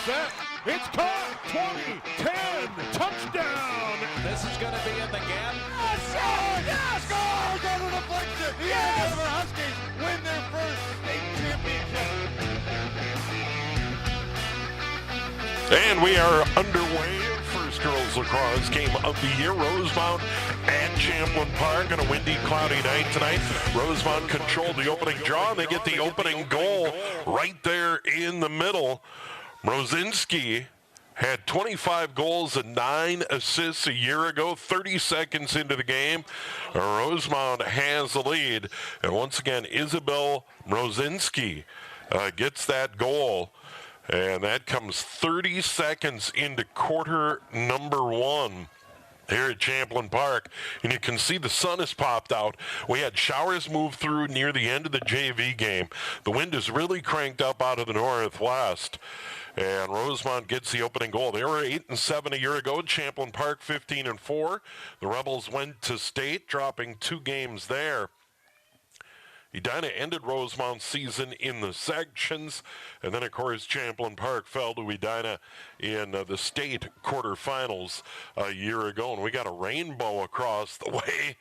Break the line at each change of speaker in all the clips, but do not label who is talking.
set. It's caught. 20, 10, touchdown.
This is going to be in the gap.
Yes! Yes! Goal! Go to deflection. The Ann Arbor Huskies win their first state championship.
And we are underway. First girls lacrosse game of the year. Rosemount at Champlin Park on a windy, cloudy night tonight. Rosemount controlled the opening draw, and they get the opening goal right there in the middle. Mrozinski had 25 goals and 9 assists a year ago. 30 seconds into the game, Rosemount has the lead. And once again, Isabel Mrozinski gets that goal. And that comes 30 seconds into quarter number 1 here at Champlin Park. And you can see the sun has popped out. We had showers move through near the end of the JV game. The wind is really cranked up out of the northwest. And Rosemount gets the opening goal. They were 8-7 a year ago. Champlin Park 15-4. The Rebels went to state, dropping 2 games there. Edina ended Rosemount's season in the sections, and then, of course, Champlin Park fell to Edina in the state quarterfinals a year ago, and we got a rainbow across the way.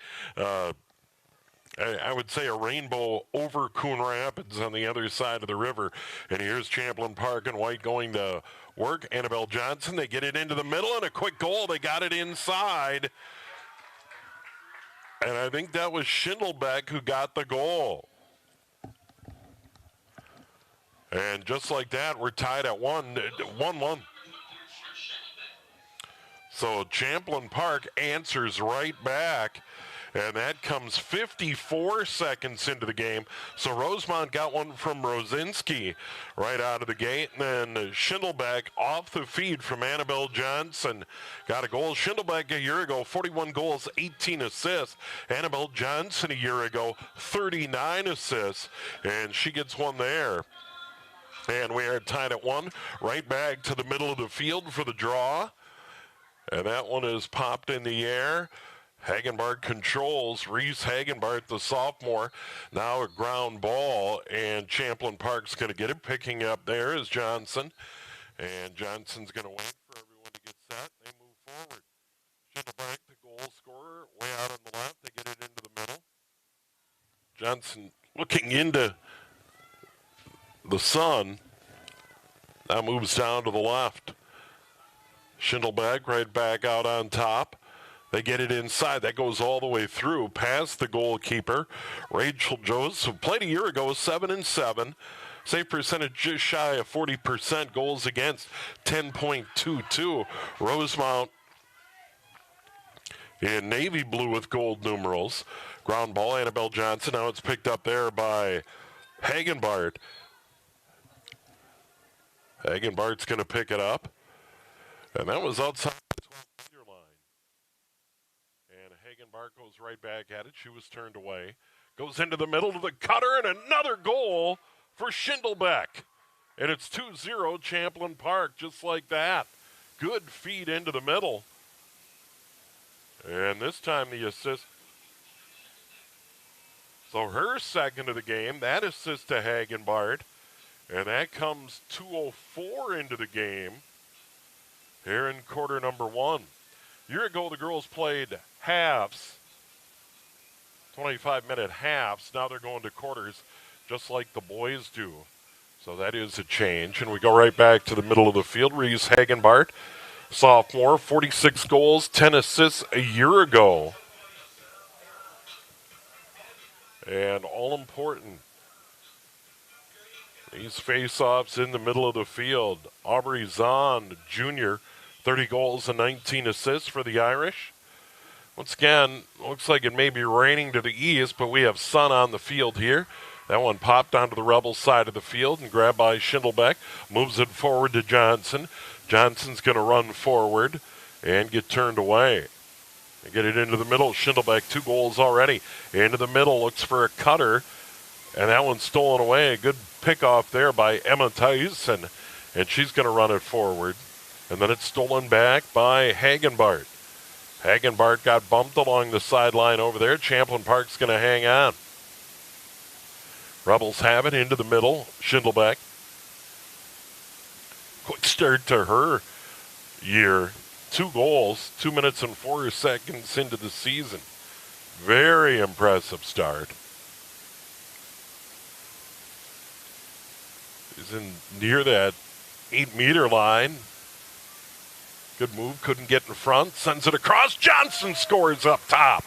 I would say a rainbow over Coon Rapids on the other side of the river. And here's Champlin Park in white going to work. Annabelle Johnson, they get it into the middle, and a quick goal. They got it inside. And I think that was Schindelbeck who got the goal. And just like that, we're tied at 1-1. So Champlin Park answers right back. And that comes 54 seconds into the game. So Rosemount got one from Mrozinski right out of the gate. And then Schindelbeck off the feed from Annabelle Johnson got a goal. Schindelbeck a year ago, 41 goals, 18 assists. Annabelle Johnson a year ago, 39 assists. And she gets one there. And we are tied at 1. Right back to the middle of the field for the draw. And that one is popped in the air. Hagenbart controls. Reese Hagenbart, the sophomore, now a ground ball, and Champlin Park's going to get it. Picking up there is Johnson, and Johnson's going to wait for everyone to get set. They move forward. Schindelbeck, the goal scorer, way out on the left. They get it into the middle. Johnson looking into the sun. Now moves down to the left. Schindelbeck right back out on top. They get it inside. That goes all the way through, past the goalkeeper. Rachel Joseph played a year ago, 7-7. Save percentage just shy of 40%. Goals against, 10.22. Rosemount in navy blue with gold numerals. Ground ball, Annabelle Johnson. Now it's picked up there by Hagenbart. Hagenbart's going to pick it up. And that was outside the 12-meter line. And Hagenbart goes right back at it. She was turned away. Goes into the middle to the cutter, and another goal for Schindelbeck. And it's 2-0 Champlin Park, just like that. Good feed into the middle. And this time the assist. So her second of the game, that assist to Hagenbart. And that comes 2:04 into the game here in quarter number 1. A year ago, the girls played halves, 25-minute halves. Now they're going to quarters, just like the boys do. So that is a change. And we go right back to the middle of the field. Reese Hagenbart, sophomore, 46 goals, 10 assists a year ago. And all important. These face-offs in the middle of the field. Aubrey Zahn, junior, 30 goals and 19 assists for the Irish. Once again, looks like it may be raining to the east, but we have sun on the field here. That one popped onto the Rebels side of the field and grabbed by Schindelbeck. Moves it forward to Johnson. Johnson's going to run forward and get turned away. They get it into the middle. Schindelbeck, 2 goals already. Into the middle, looks for a cutter. And that one's stolen away. A good pick-off there by Emma Tyson. And she's going to run it forward. And then it's stolen back by Hagenbart. Hagenbart got bumped along the sideline over there. Champlin Park's going to hang on. Rebels have it into the middle. Schindelbeck. Quick start to her year. 2 goals, 2 minutes and 4 seconds into the season. Very impressive start. Is in near that 8-meter line. Good move, couldn't get in front, sends it across. Johnson scores up top.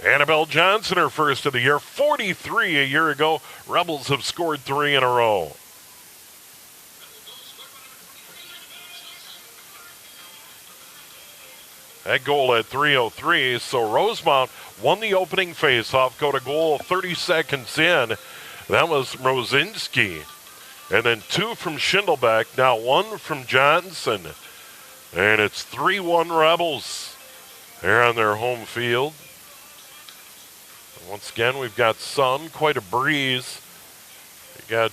Annabelle Johnson, her first of the year, 43 a year ago. Rebels have scored 3 in a row. That goal at 3:03, so Rosemount won the opening faceoff, go to goal 30 seconds in. That was Rosinski. And then 2 from Schindelbeck, now 1 from Johnson. And it's 3-1 Rebels. They're on their home field. Once again, we've got sun, quite a breeze. We got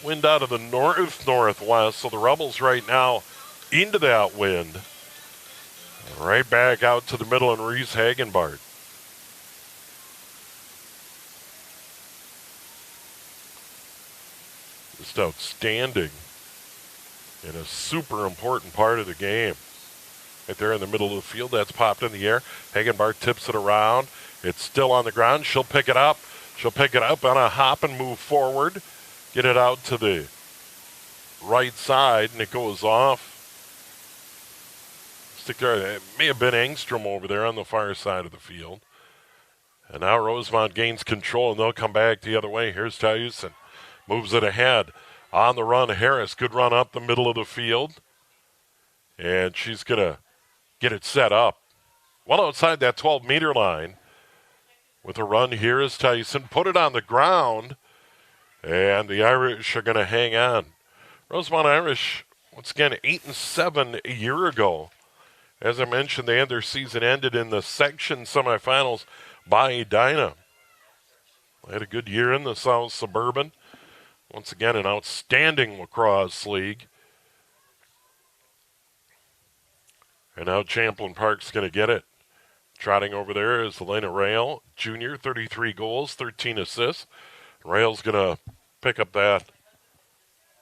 wind out of the north-northwest, so the Rebels right now into that wind. Right back out to the middle and Reese Hagenbart. Just outstanding and a super important part of the game. Right there in the middle of the field, that's popped in the air. Hagenbart tips it around. It's still on the ground. She'll pick it up. She'll pick it up on a hop and move forward. Get it out to the right side, and it goes off. Stick there. It may have been Engstrom over there on the far side of the field. And now Rosemount gains control, and they'll come back the other way. Here's Tyson. Moves it ahead. On the run, Harris. Good run up the middle of the field. And she's going to get it set up. Well outside that 12-meter line. With a run here is Tyson. Put it on the ground. And the Irish are going to hang on. Rosemount Irish, once again, 8-7 a year ago. As I mentioned, they had their season ended in the section semifinals by Edina. They had a good year in the South Suburban. Once again, an outstanding lacrosse league. And now Champlin Park's going to get it. Trotting over there is Elena Rail, junior, 33 goals, 13 assists. Rail's going to pick up that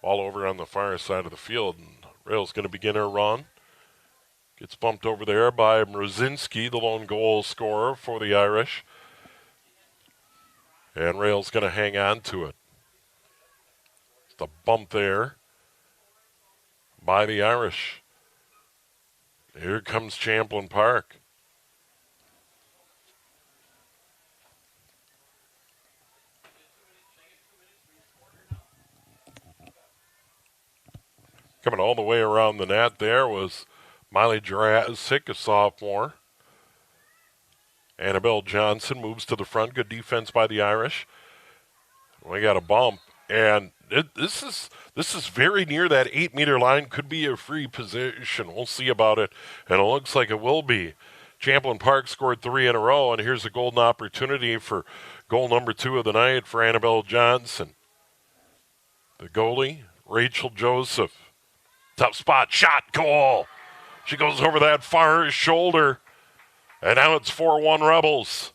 ball over on the far side of the field. And Rail's going to begin her run. Gets bumped over there by Mrozinski, the lone goal scorer for the Irish. And Rail's going to hang on to it. Just a bump there by the Irish. Here comes Champlin Park. Coming all the way around the net there was Miley Jurassic, a sophomore. Annabelle Johnson moves to the front. Good defense by the Irish. We got a bump, and this is very near that 8-meter line. Could be a free position. We'll see about it, and it looks like it will be. Champlin Park scored 3 in a row, and here's a golden opportunity for goal number 2 of the night for Annabelle Johnson. The goalie, Rachel Joseph. Tough spot, shot, goal. She goes over that far shoulder, and now it's 4-1 Rebels.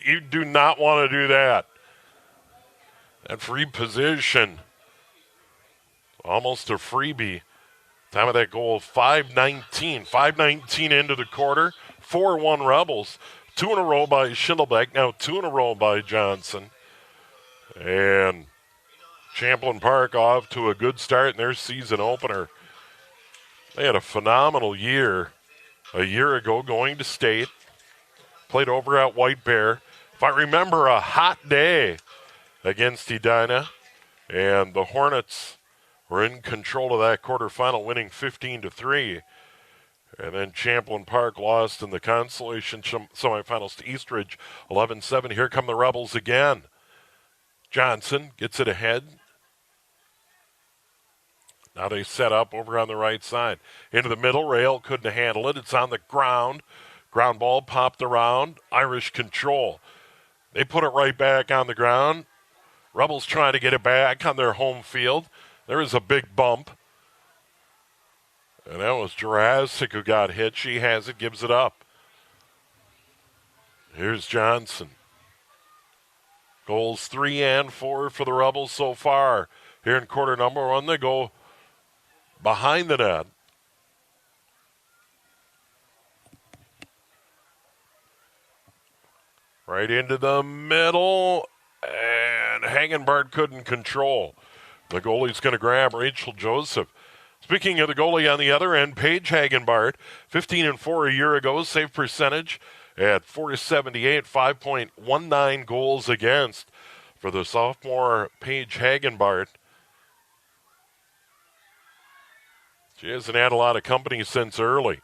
You do not want to do that. That free position, almost a freebie. Time of that goal, 5:19. 5:19 into the quarter, 4-1 Rebels. 2 in a row by Schindelbeck, now 2 in a row by Johnson. And Champlin Park off to a good start in their season opener. They had a phenomenal year a year ago going to state. Played over at White Bear. If I remember, a hot day against Edina. And the Hornets were in control of that quarterfinal, winning 15-3. And then Champlin Park lost in the consolation semifinals to Eastridge, 11-7. Here come the Rebels again. Johnson gets it ahead. Now they set up over on the right side. Into the middle, Rail couldn't handle it. It's on the ground. Ground ball popped around. Irish control. They put it right back on the ground. Rebels trying to get it back on their home field. There is a big bump. And that was Jurassic who got hit. She has it, gives it up. Here's Johnson. Goals 3 and 4 for the Rebels so far. Here in quarter number 1, they go behind the net. Right into the middle, and Hagenbart couldn't control. The goalie's going to grab Rachel Joseph. Speaking of the goalie on the other end, Paige Hagenbart, 15 and 4 a year ago, save percentage at .478, 5.19 goals against for the sophomore Paige Hagenbart. She hasn't had a lot of company since early.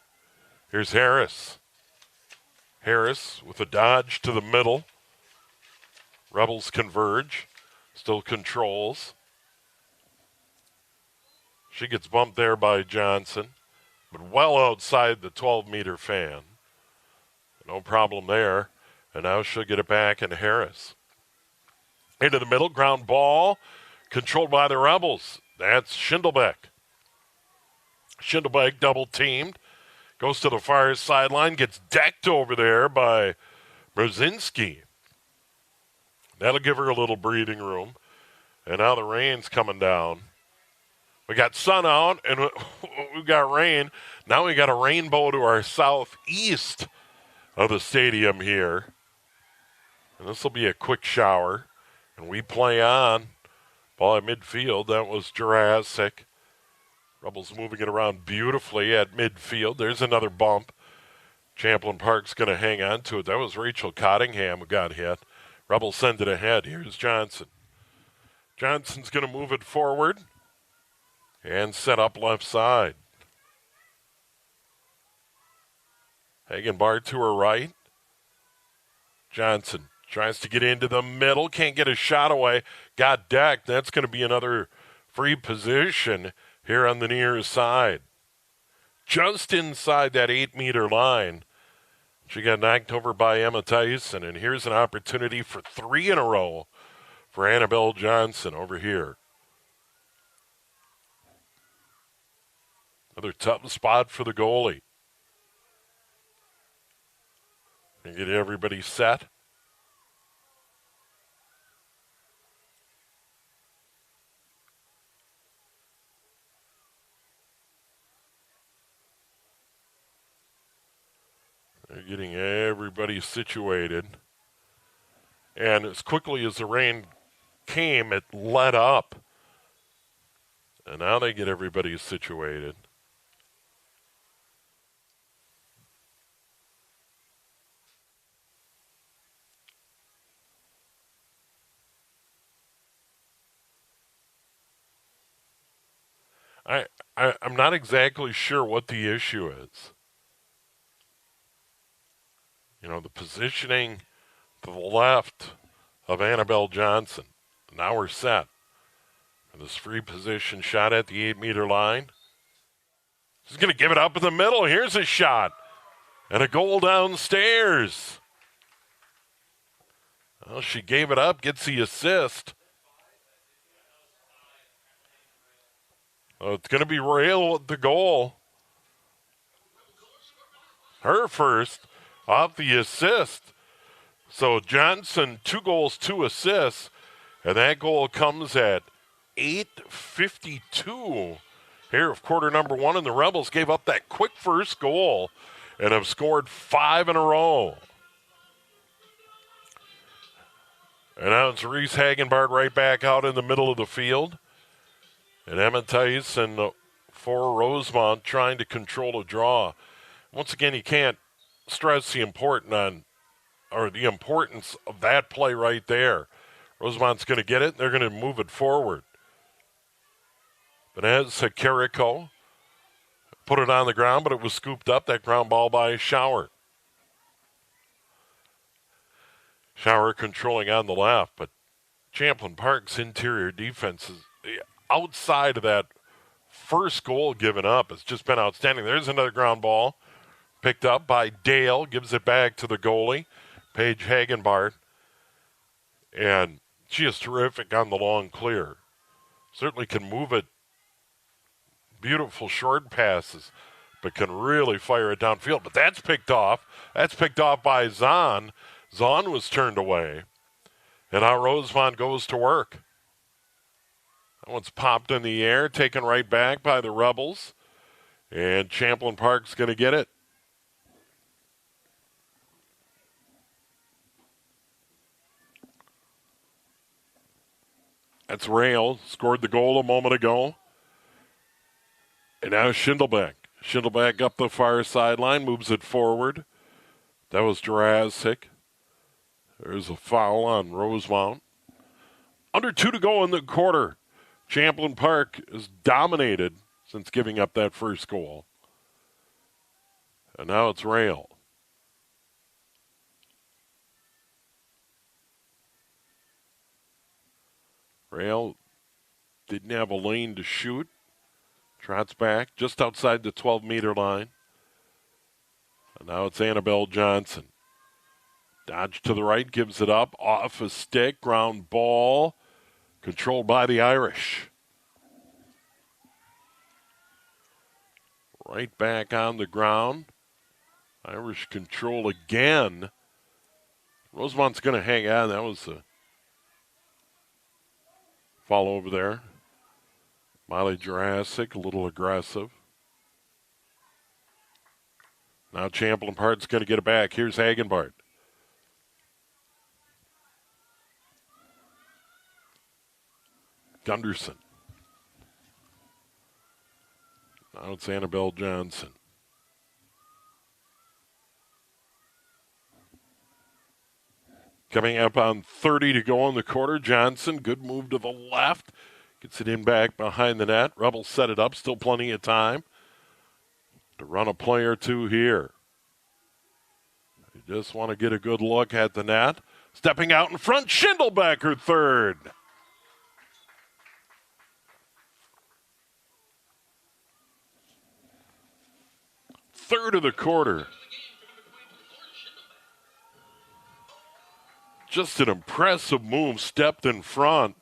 Here's Harris. Harris with a dodge to the middle. Rebels converge. Still controls. She gets bumped there by Johnson, but well outside the 12-meter fan. No problem there. And now she'll get it back into Harris. Into the middle, ground ball, controlled by the Rebels. That's Schindelbeck. Schindelbeck double-teamed. Goes to the far sideline, gets decked over there by Brzezinski. That'll give her a little breathing room. And now the rain's coming down. We got sun out, and we got rain. Now we got a rainbow to our southeast of the stadium here. And this will be a quick shower. And we play on. Ball at midfield. That was Jurassic. Rebels moving it around beautifully at midfield. There's another bump. Champlin Park's going to hang on to it. That was Rachel Cottingham who got hit. Rebels send it ahead. Here's Johnson. Johnson's going to move it forward and set up left side. Hagenbart to her right. Johnson tries to get into the middle. Can't get a shot away. Got decked. That's going to be another free position here on the near side. Just inside that 8-meter line. She got knocked over by Emma Tyson, and here's an opportunity for 3 in a row for Annabelle Johnson over here. Another tough spot for the goalie. And get everybody set. They're getting everybody situated. And as quickly as the rain came, it let up. And now they get everybody situated. I'm not exactly sure what the issue is. You know, the positioning to the left of Annabelle Johnson. Now we're set. And this free position shot at the 8-meter line. She's going to give it up in the middle. Here's a shot. And a goal downstairs. Well, she gave it up, gets the assist. Oh, it's going to be Rail with the goal. Her first off the assist. So Johnson, 2 goals, 2 assists. And that goal comes at 8:52 here of quarter number 1. And the Rebels gave up that quick first goal and have scored 5 in a row. And now it's Reese Hagenbart right back out in the middle of the field. And Emma Tyson for Rosemount trying to control a draw. Once again, you can't stress the importance of that play right there. Rosemount's going to get it. They're going to move it forward. Vanessa Carrico put it on the ground, but it was scooped up. That ground ball by Shower. Shower controlling on the left, but Champlin Park's interior defense is outside of that first goal given up. It's just been outstanding. There's another ground ball picked up by Dale. Gives it back to the goalie, Paige Hagenbart. And she is terrific on the long clear. Certainly can move it. Beautiful short passes, but can really fire it downfield. But that's picked off. That's picked off by Zahn. Zahn was turned away. And now Rosemount goes to work. That one's popped in the air, taken right back by the Rebels. And Champlin Park's going to get it. That's Rail, scored the goal a moment ago. And now Schindelbeck. Schindelbeck up the far sideline, moves it forward. That was Jurassic. There's a foul on Rosemount. Under 2 to go in the quarter. Champlin Park is dominated since giving up that first goal. And now it's Rail. Rail didn't have a lane to shoot. Trots back just outside the 12-meter line. And now it's Annabelle Johnson. Dodge to the right, gives it up. Off a stick, ground ball. Controlled by the Irish. Right back on the ground. Irish control again. Rosemount's going to hang on. That was a foul over there. Molly Jurassic, a little aggressive. Now Champlin Park's going to get it back. Here's Hagenbart. Gunderson. Now it's Annabelle Johnson. Coming up on 30 to go in the quarter. Johnson, good move to the left. Gets it in back behind the net. Rebels set it up. Still plenty of time to run a play or two here. You just want to get a good look at the net. Stepping out in front, Schindelbeck, her third. Third of the quarter. Just an impressive move, stepped in front.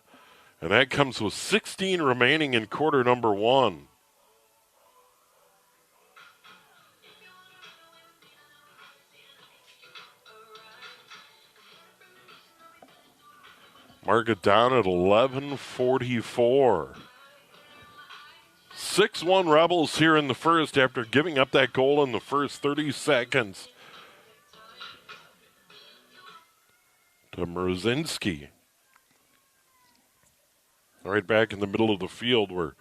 And that comes with 16 remaining in quarter number 1. Mark it down at 11:44. 6-1 Rebels here in the first after giving up that goal in the first 30 seconds to Mrozinski. Right back in the middle of the field where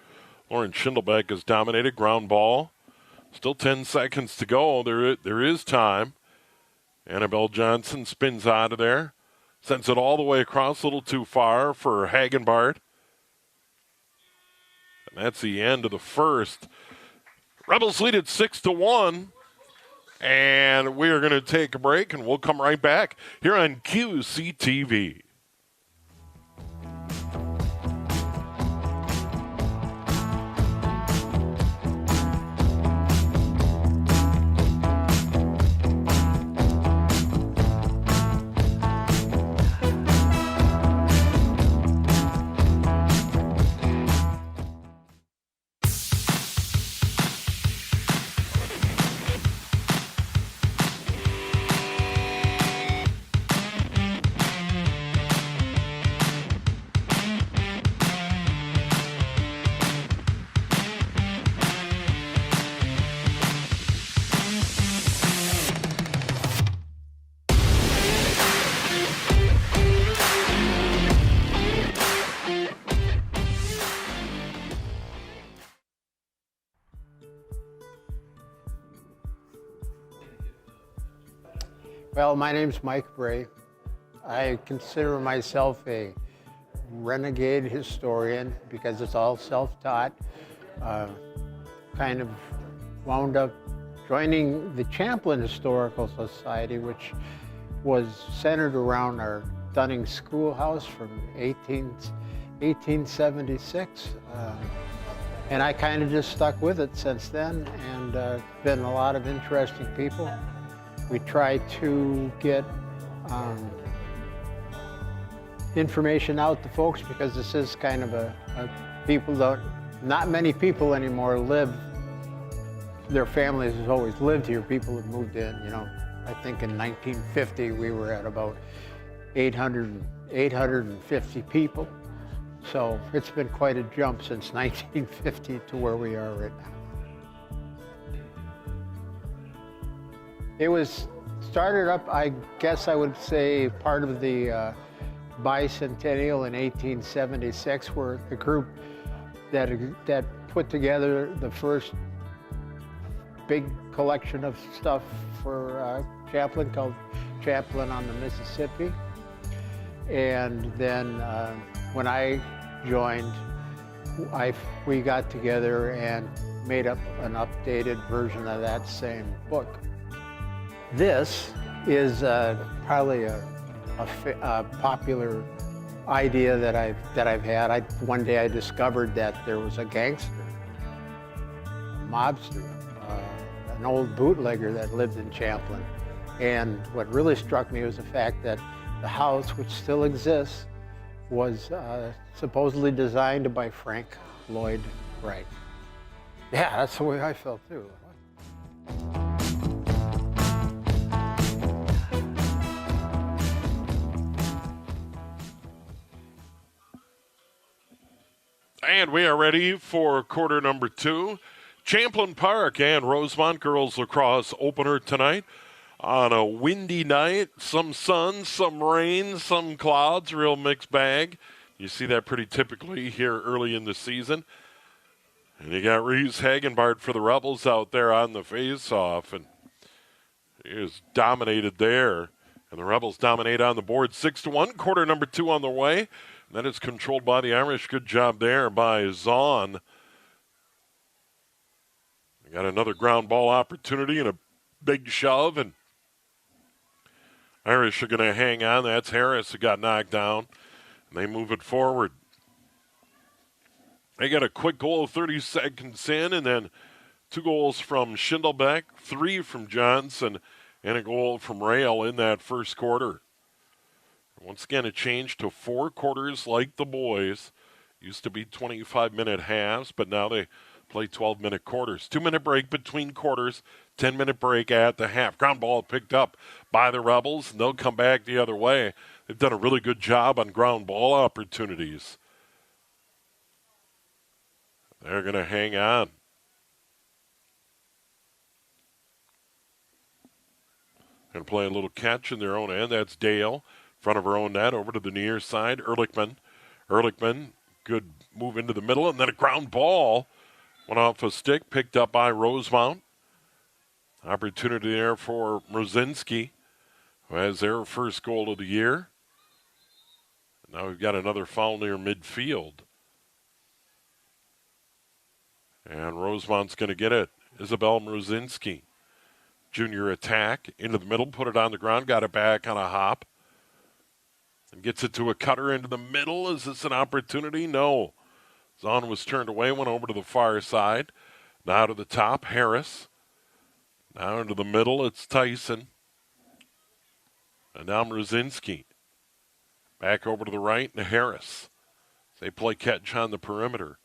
Lauren Schindelbeck has dominated. Ground ball. Still 10 seconds to go. There is time. Annabelle Johnson spins out of there. Sends it all the way across, a little too far for Hagenbart. And that's the end of the first. Rebels lead at 6-1. And we are going to take a break, and we'll come right back here on QCTV.
Well, my name's Mike Bray. I consider myself a renegade historian because it's all self-taught. Kind of wound up joining the Champlin Historical Society, which was centered around our Dunning Schoolhouse from 1876. And I kind of just stuck with it since then, and been a lot of interesting people. We try to get information out to folks because this is kind of not many people anymore live, their families has always lived here. People have moved in, I think in 1950 we were at about 800 850 people. So it's been quite a jump since 1950 to where we are right now. It was started up, I guess I would say, part of the bicentennial in 1876, where the group that put together the first big collection of stuff for Champlin, called Champlin on the Mississippi. And then when I joined, we got together and made up an updated version of that same book. This is probably a popular idea that I've had. One day I discovered that there was a gangster, a mobster, an old bootlegger that lived in Champlin. And what really struck me was the fact that the house, which still exists, was supposedly designed by Frank Lloyd Wright. Yeah, that's the way I felt too.
And we are ready for quarter number 2. Champlin Park and Rosemount girls lacrosse opener tonight on a windy night. Some sun, some rain, some clouds, real mixed bag. You see that pretty typically here early in the season. And you got Reese Hagenbart for the Rebels out there on the face-off, and he is dominated there. And the Rebels dominate on the board 6-1. Quarter number 2 on the way. That is controlled by the Irish. Good job there by Zahn. We got another ground ball opportunity and a big shove, and Irish are going to hang on. That's Harris who got knocked down, and they move it forward. They got a quick goal 30 seconds in, and then 2 goals from Schindelbeck, 3 from Johnson, and a goal from Rail in that first quarter. Once again, a change to 4 quarters like the boys. Used to be 25-minute halves, but now they play 12-minute quarters. 2-minute break between quarters, 10-minute break at the half. Ground ball picked up by the Rebels, and they'll come back the other way. They've done a really good job on ground ball opportunities. They're going to hang on. Going to play a little catch in their own end. That's Dale. Front of her own net, over to the near side. Ehrlichman, good move into the middle, and then a ground ball. Went off a stick, picked up by Rosemount. Opportunity there for Mrozinski, who has their first goal of the year. Now we've got another foul near midfield. And Rosemount's going to get it. Isabel Mrozinski. Junior attack, into the middle, put it on the ground, got it back on a hop. And gets it to a cutter into the middle. Is this an opportunity? No. Zahn was turned away, went over to the far side. Now to the top, Harris. Now into the middle, it's Tyson. And now Mrozinski. Back over to the right, and Harris. They play catch on the perimeter.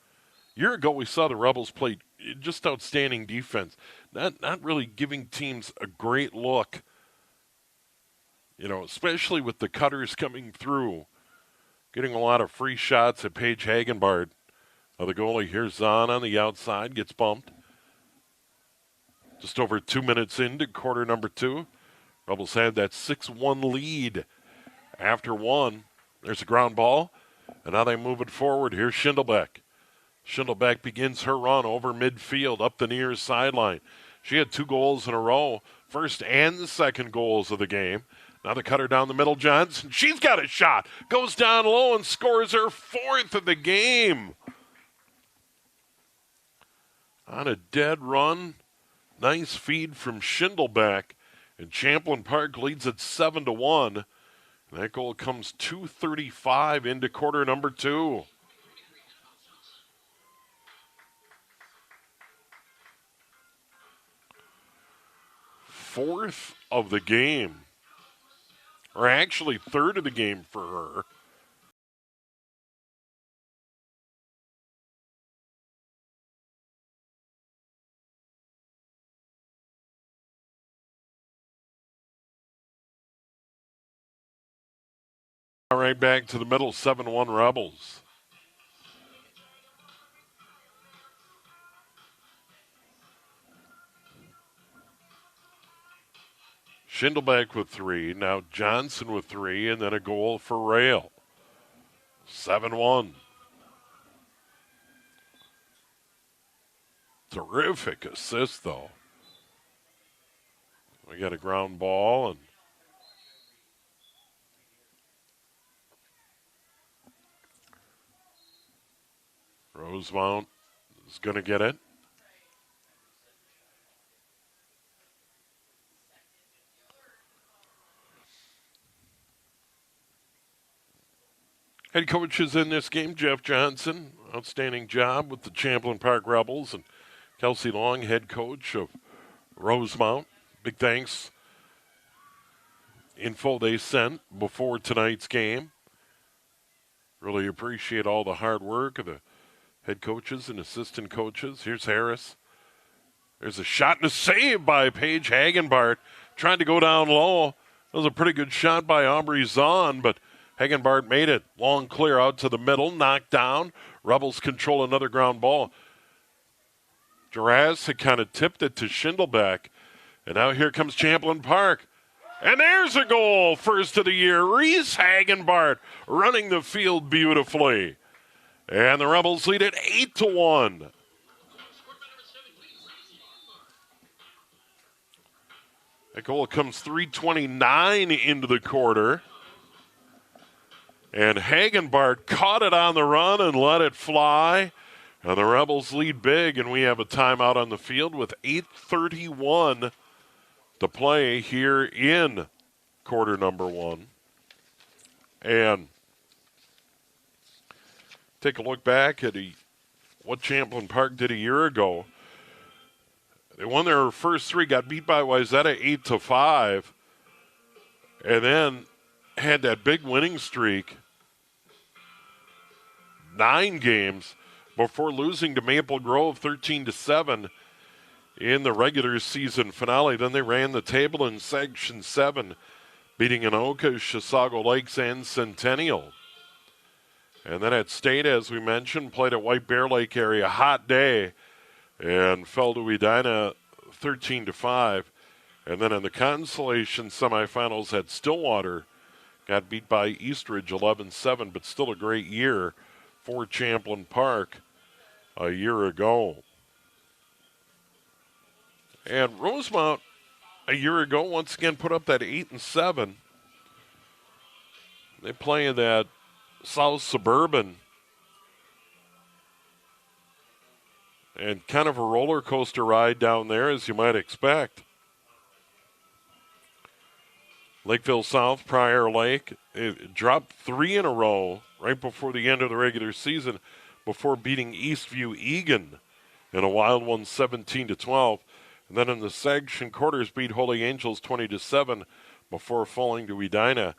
A year ago, we saw the Rebels play just outstanding defense. Not really giving teams a great look. You know, especially with the cutters coming through, getting a lot of free shots at Paige Hagenbart. The goalie, here's Zahn on the outside, gets bumped. Just over 2 minutes into quarter number 2. Rebels had that 6-1 lead after 1. There's a ground ball, and now they move it forward. Here's Schindelbeck. Schindelbeck begins her run over midfield, up the near sideline. She had 2 goals in a row, first and second goals of the game. Now the cutter down the middle, Johnson. She's got a shot. Goes down low and scores her 4th of the game. On a dead run. Nice feed from Schindelbeck. And Champlin Park leads at 7-1. And that goal comes 2:35 into quarter number 2. Fourth of the game. Or actually 3rd of the game for her. Right back to the middle, 7-1 Rebels. Schindelbeck with 3, now Johnson with 3, and then a goal for Rail. 7-1. Terrific assist, though. We got a ground ball, and Rosemount is going to get it. Head coaches in this game, Jeff Johnson, outstanding job with the Champlin Park Rebels, and Kelsey Long, head coach of Rosemount. Big thanks. Info they sent before tonight's game. Really appreciate all the hard work of the head coaches and assistant coaches. Here's Harris. There's a shot and a save by Paige Hagenbart. Trying to go down low. That was a pretty good shot by Aubrey Zahn, but Hagenbart made it. Long clear out to the middle, knocked down. Rebels control another ground ball. Duras had kind of tipped it to Schindelbeck. And now here comes Champlin Park. And there's a goal, first of the year. Reese Hagenbart running the field beautifully. And the Rebels lead it 8-1. That goal comes 3:29 into the quarter. And Hagenbart caught it on the run and let it fly. And the Rebels lead big, and we have a timeout on the field with 8:31 to play here in quarter number 1. And take a look back at what Champlin Park did a year ago. They won their first 3, got beat by Wayzata 8-5, and then had that big winning streak, 9 games, before losing to Maple Grove 13-7 in the regular season finale. Then they ran the table in Section 7, beating Anoka, Chisago Lakes, and Centennial. And then at state, as we mentioned, played at White Bear Lake area, hot day, and fell to Edina 13-5. And then in the consolation semifinals at Stillwater, got beat by Eastridge 11-7, but still a great year for Champlin Park a year ago. And Rosemount a year ago once again put up that 8-7. They play in that South Suburban, and kind of a roller coaster ride down there, as you might expect. Lakeville South, Prior Lake, it dropped 3 in a row right before the end of the regular season, before beating Eastview Egan in a wild one, 17-12. And then in the section quarters, beat Holy Angels 20-7 before falling to Edina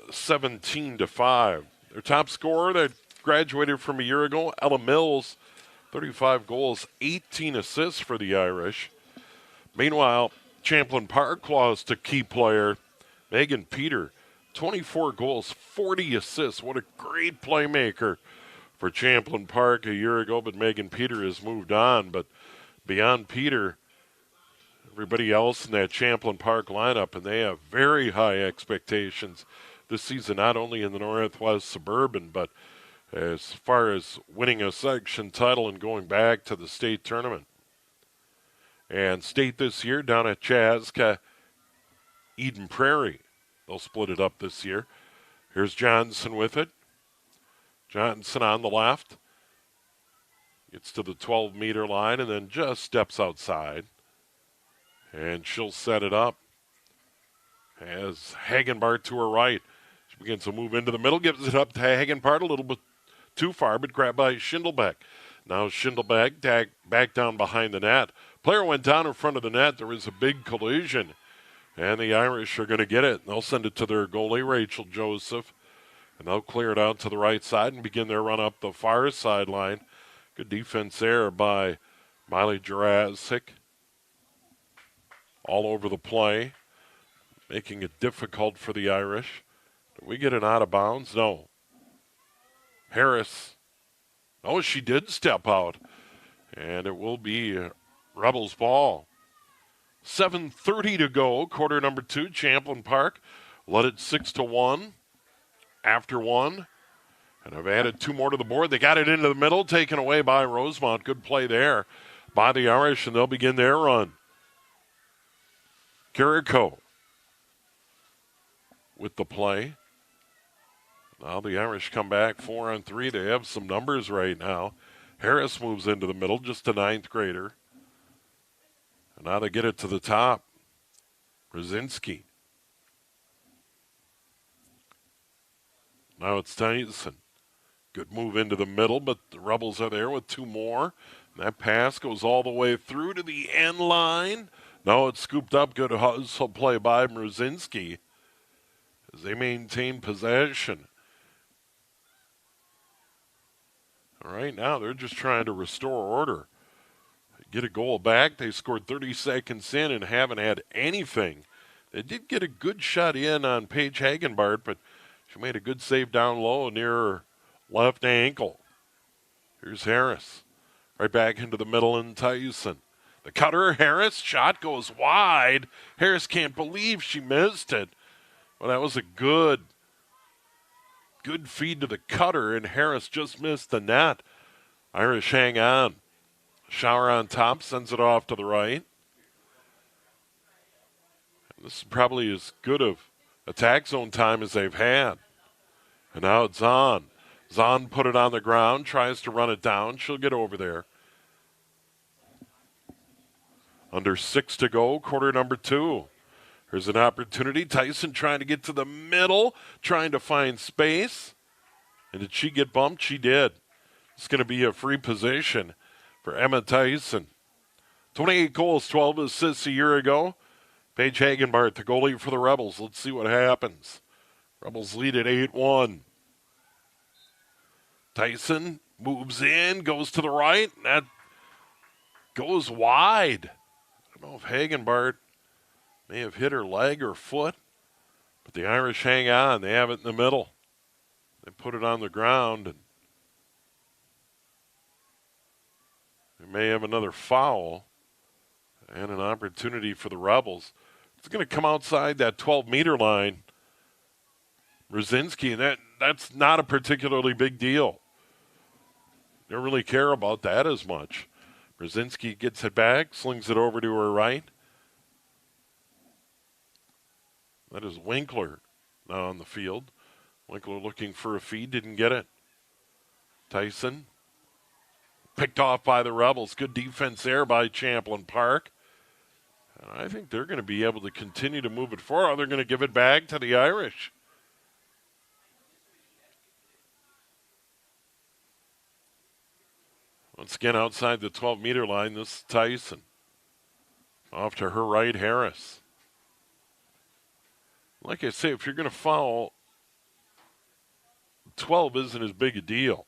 17-5. Their top scorer that graduated from a year ago, Ella Mills, 35 goals, 18 assists for the Irish. Meanwhile, Champlin Park lost a key player, Megan Peter, 24 goals, 40 assists. What a great playmaker for Champlin Park a year ago, but Megan Peter has moved on. But beyond Peter, everybody else in that Champlin Park lineup, and they have very high expectations this season, not only in the Northwest Suburban, but as far as winning a section title and going back to the state tournament. And state this year down at Chaska, Eden Prairie. They'll split it up this year. Here's Johnson with it. Johnson on the left. Gets to the 12-meter line and then just steps outside. And she'll set it up. Has Hagenbart to her right. She begins to move into the middle, gives it up to Hagenbart a little bit too far, but grabbed by Schindelbeck. Now Schindelbeck back down behind the net. Player went down in front of the net. There was a big collision, and the Irish are going to get it. They'll send it to their goalie, Rachel Joseph, and they'll clear it out to the right side and begin their run up the far sideline. Good defense there by Miley Jurassic. All over the play, making it difficult for the Irish. We get an out of bounds? No. Harris. Oh, she did step out. And it will be Rebels ball. 7:30 to go, quarter number 2, Champlin Park. Led it 6-1 after 1. And I've added 2 more to the board. They got it into the middle, taken away by Rosemount. Good play there by the Irish, and they'll begin their run. Carrico with the play. Now the Irish come back 4-on-3. They have some numbers right now. Harris moves into the middle, just a 9th grader. And now they get it to the top. Brzezinski. Now it's Tyson. Good move into the middle, but the Rebels are there with 2 more. And that pass goes all the way through to the end line. No, it's scooped up. Good hustle play by Brzezinski as they maintain possession. All right, now they're just trying to restore order. Get a goal back. They scored 30 seconds in and haven't had anything. They did get a good shot in on Paige Hagenbart, but she made a good save down low near her left ankle. Here's Harris. Right back into the middle and Tyson. The cutter, Harris, shot goes wide. Harris can't believe she missed it. Well, that was a good feed to the cutter, and Harris just missed the net. Irish hang on. Shower on top, sends it off to the right. And this is probably as good of attack zone time as they've had. And now it's Zahn. Zahn put it on the ground, tries to run it down. She'll get over there. Under 6 to go, quarter number 2. Here's an opportunity. Tyson trying to get to the middle, trying to find space. And did she get bumped? She did. It's going to be a free position for Emma Tyson. 28 goals, 12 assists a year ago. Paige Hagenbart, the goalie for the Rebels. Let's see what happens. Rebels lead at 8-1. Tyson moves in, goes to the right. And that goes wide. I don't know if Hagenbart may have hit her leg or foot, but the Irish hang on. They have it in the middle. They put it on the ground, and they may have another foul and an opportunity for the Rebels. It's going to come outside that 12-meter line. Brzezinski, and that's not a particularly big deal. They don't really care about that as much. Brzezinski gets it back, slings it over to her right. That is Winkler now on the field. Winkler looking for a feed, didn't get it. Tyson picked off by the Rebels. Good defense there by Champlin Park. And I think they're going to be able to continue to move it forward. They're going to give it back to the Irish. Once again, outside the 12-meter line, this is Tyson. Off to her right, Harris. Like I say, if you're going to foul, 12 isn't as big a deal.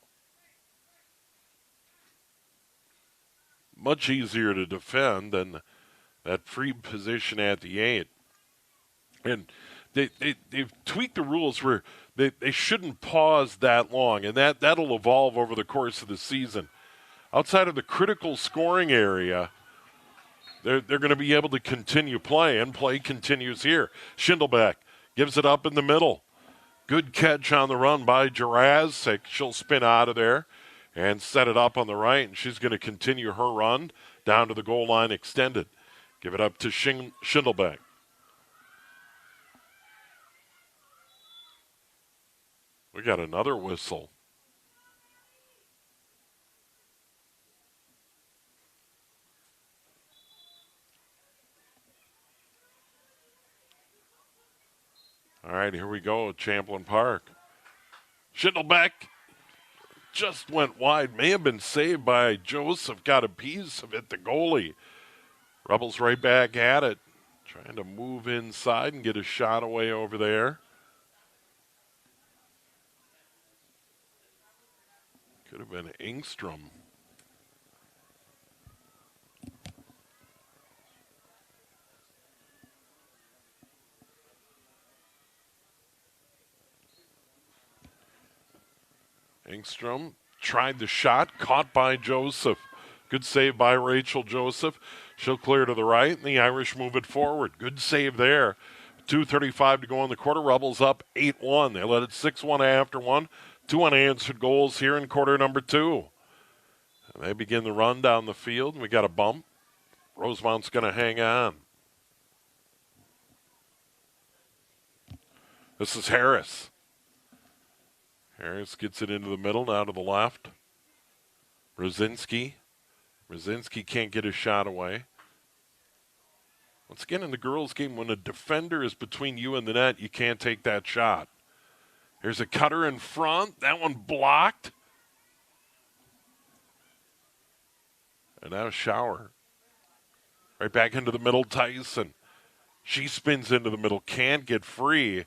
Much easier to defend than that free position at the 8. And they've tweaked the rules where they shouldn't pause that long, and that'll evolve over the course of the season. Outside of the critical scoring area, they're going to be able to continue play, and play continues here. Schindelbeck gives it up in the middle. Good catch on the run by Jurassic. She'll spin out of there and set it up on the right, and she's going to continue her run down to the goal line extended. Give it up to Schindelbeck. We got another whistle. All right, here we go at Champlin Park. Schindelbeck just went wide. May have been saved by Joseph. Got a piece of it, the goalie. Rebels right back at it. Trying to move inside and get a shot away over there. Could have been Engstrom. Engstrom tried the shot, caught by Joseph. Good save by Rachel Joseph. She'll clear to the right, and the Irish move it forward. Good save there. 2:35 to go in the quarter. Rebels up 8-1. They led it 6-1 after one. 2 unanswered goals here in quarter number 2. And they begin the run down the field, and we got a bump. Rosemount's going to hang on. This is Harris. Harris gets it into the middle, now to the left. Brzezinski can't get his shot away. Once again, in the girls' game, when a defender is between you and the net, you can't take that shot. Here's a cutter in front. That one blocked. And now Shower. Right back into the middle, Tyson. She spins into the middle, can't get free.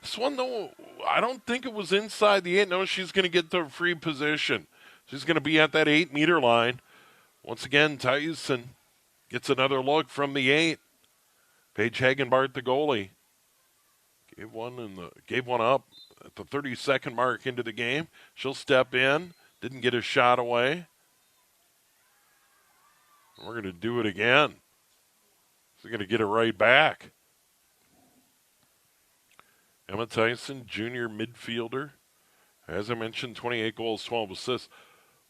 This one, though, I don't think it was inside the 8. No, she's going to get the free position. She's going to be at that 8-meter line. Once again, Tyson gets another look from the 8. Paige Hagenbart, the goalie, gave one up at the 30-second mark into the game. She'll step in. Didn't get a shot away. We're going to do it again. She's going to get it right back. Emma Tyson, junior midfielder. As I mentioned, 28 goals, 12 assists.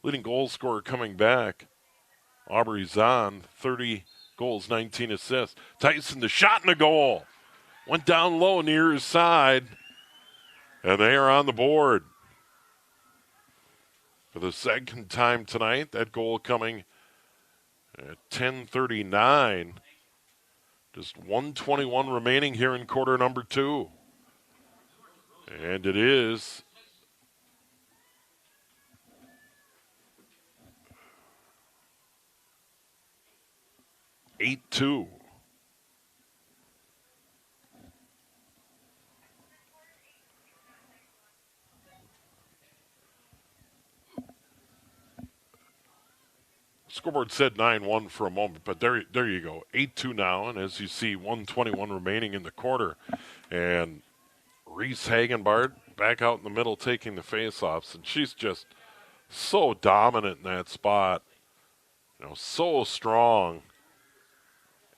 Leading goal scorer coming back. Aubrey Zahn, 30 goals, 19 assists. Tyson, the shot and the goal. Went down low near his side. And they are on the board. For the second time tonight, that goal coming at 10:39. Just 1:21 remaining here in quarter number 2. And it is (8-2). Scoreboard said 9-1 for a moment, but there you go. 8-2 now, and as you see, 1:21 remaining in the quarter. And Reese Hagenbart back out in the middle taking the faceoffs, and she's just so dominant in that spot. You know, so strong.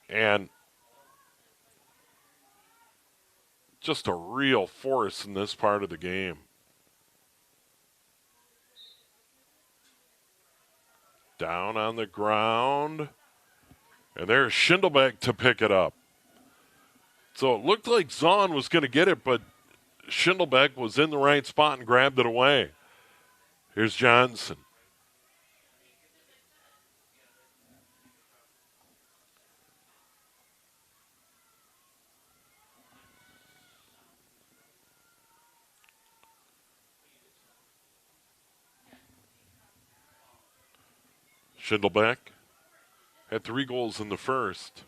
And just a real force in this part of the game. Down on the ground. And there's Schindelbeck to pick it up. So it looked like Zahn was going to get it, but Schindelbeck was in the right spot and grabbed it away. Here's Johnson. Schindelbeck had 3 goals in the first.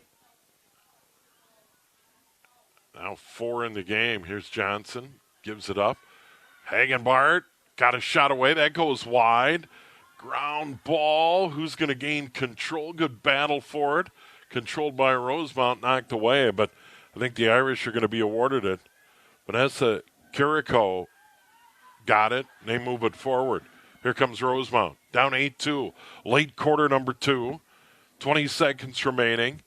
Now 4 in the game. Here's Johnson. Gives it up. Hagenbart got a shot away. That goes wide. Ground ball. Who's going to gain control? Good battle for it. Controlled by Rosemount. Knocked away. But I think the Irish are going to be awarded it. Vanessa Kiriko got it. They move it forward. Here comes Rosemount. Down 8-2. Late quarter number 2. 20 seconds remaining.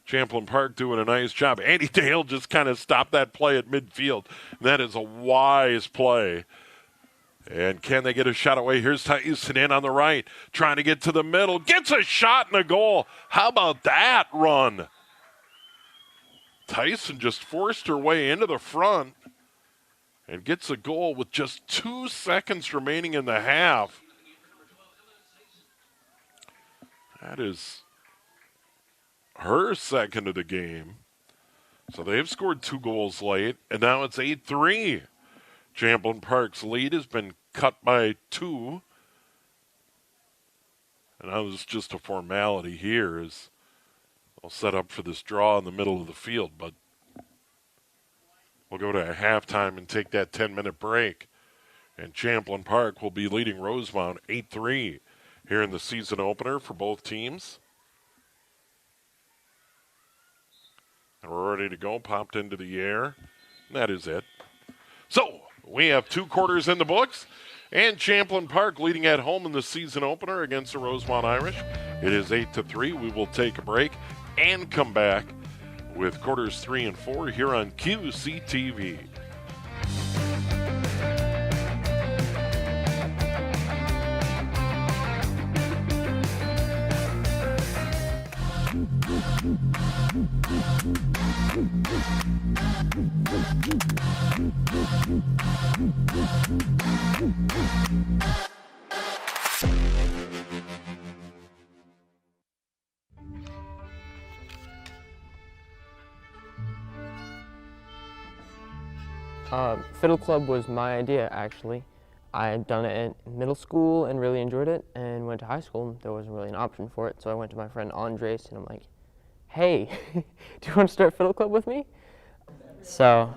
Champlin Park doing a nice job. Andy Dale just kind of stopped that play at midfield. That is a wise play. And can they get a shot away? Here's Tyson in on the right. Trying to get to the middle. Gets a shot and a goal. How about that run? Tyson just forced her way into the front and gets a goal with just 2 seconds remaining in the half. That is her second of the game. So they've scored 2 goals late, and now it's 8-3. Champlin Park's lead has been cut by 2. And that was just a formality here as they'll set up for this draw in the middle of the field. But we'll go to a halftime and take that 10-minute break. And Champlin Park will be leading Rosemount 8-3 here in the season opener for both teams. And we're ready to go. Popped into the air. And that is it. So we have 2 quarters in the books. And Champlin Park leading at home in the season opener against the Rosemount Irish. It is 8-3. We will take a break and come back with quarters 3 and 4 here on QCTV.
Fiddle club was my idea, actually. I had done it in middle school and really enjoyed it, and went to high school and there wasn't really an option for it, so I went to my friend Andres and I'm like, hey, do you want to start fiddle club with me? So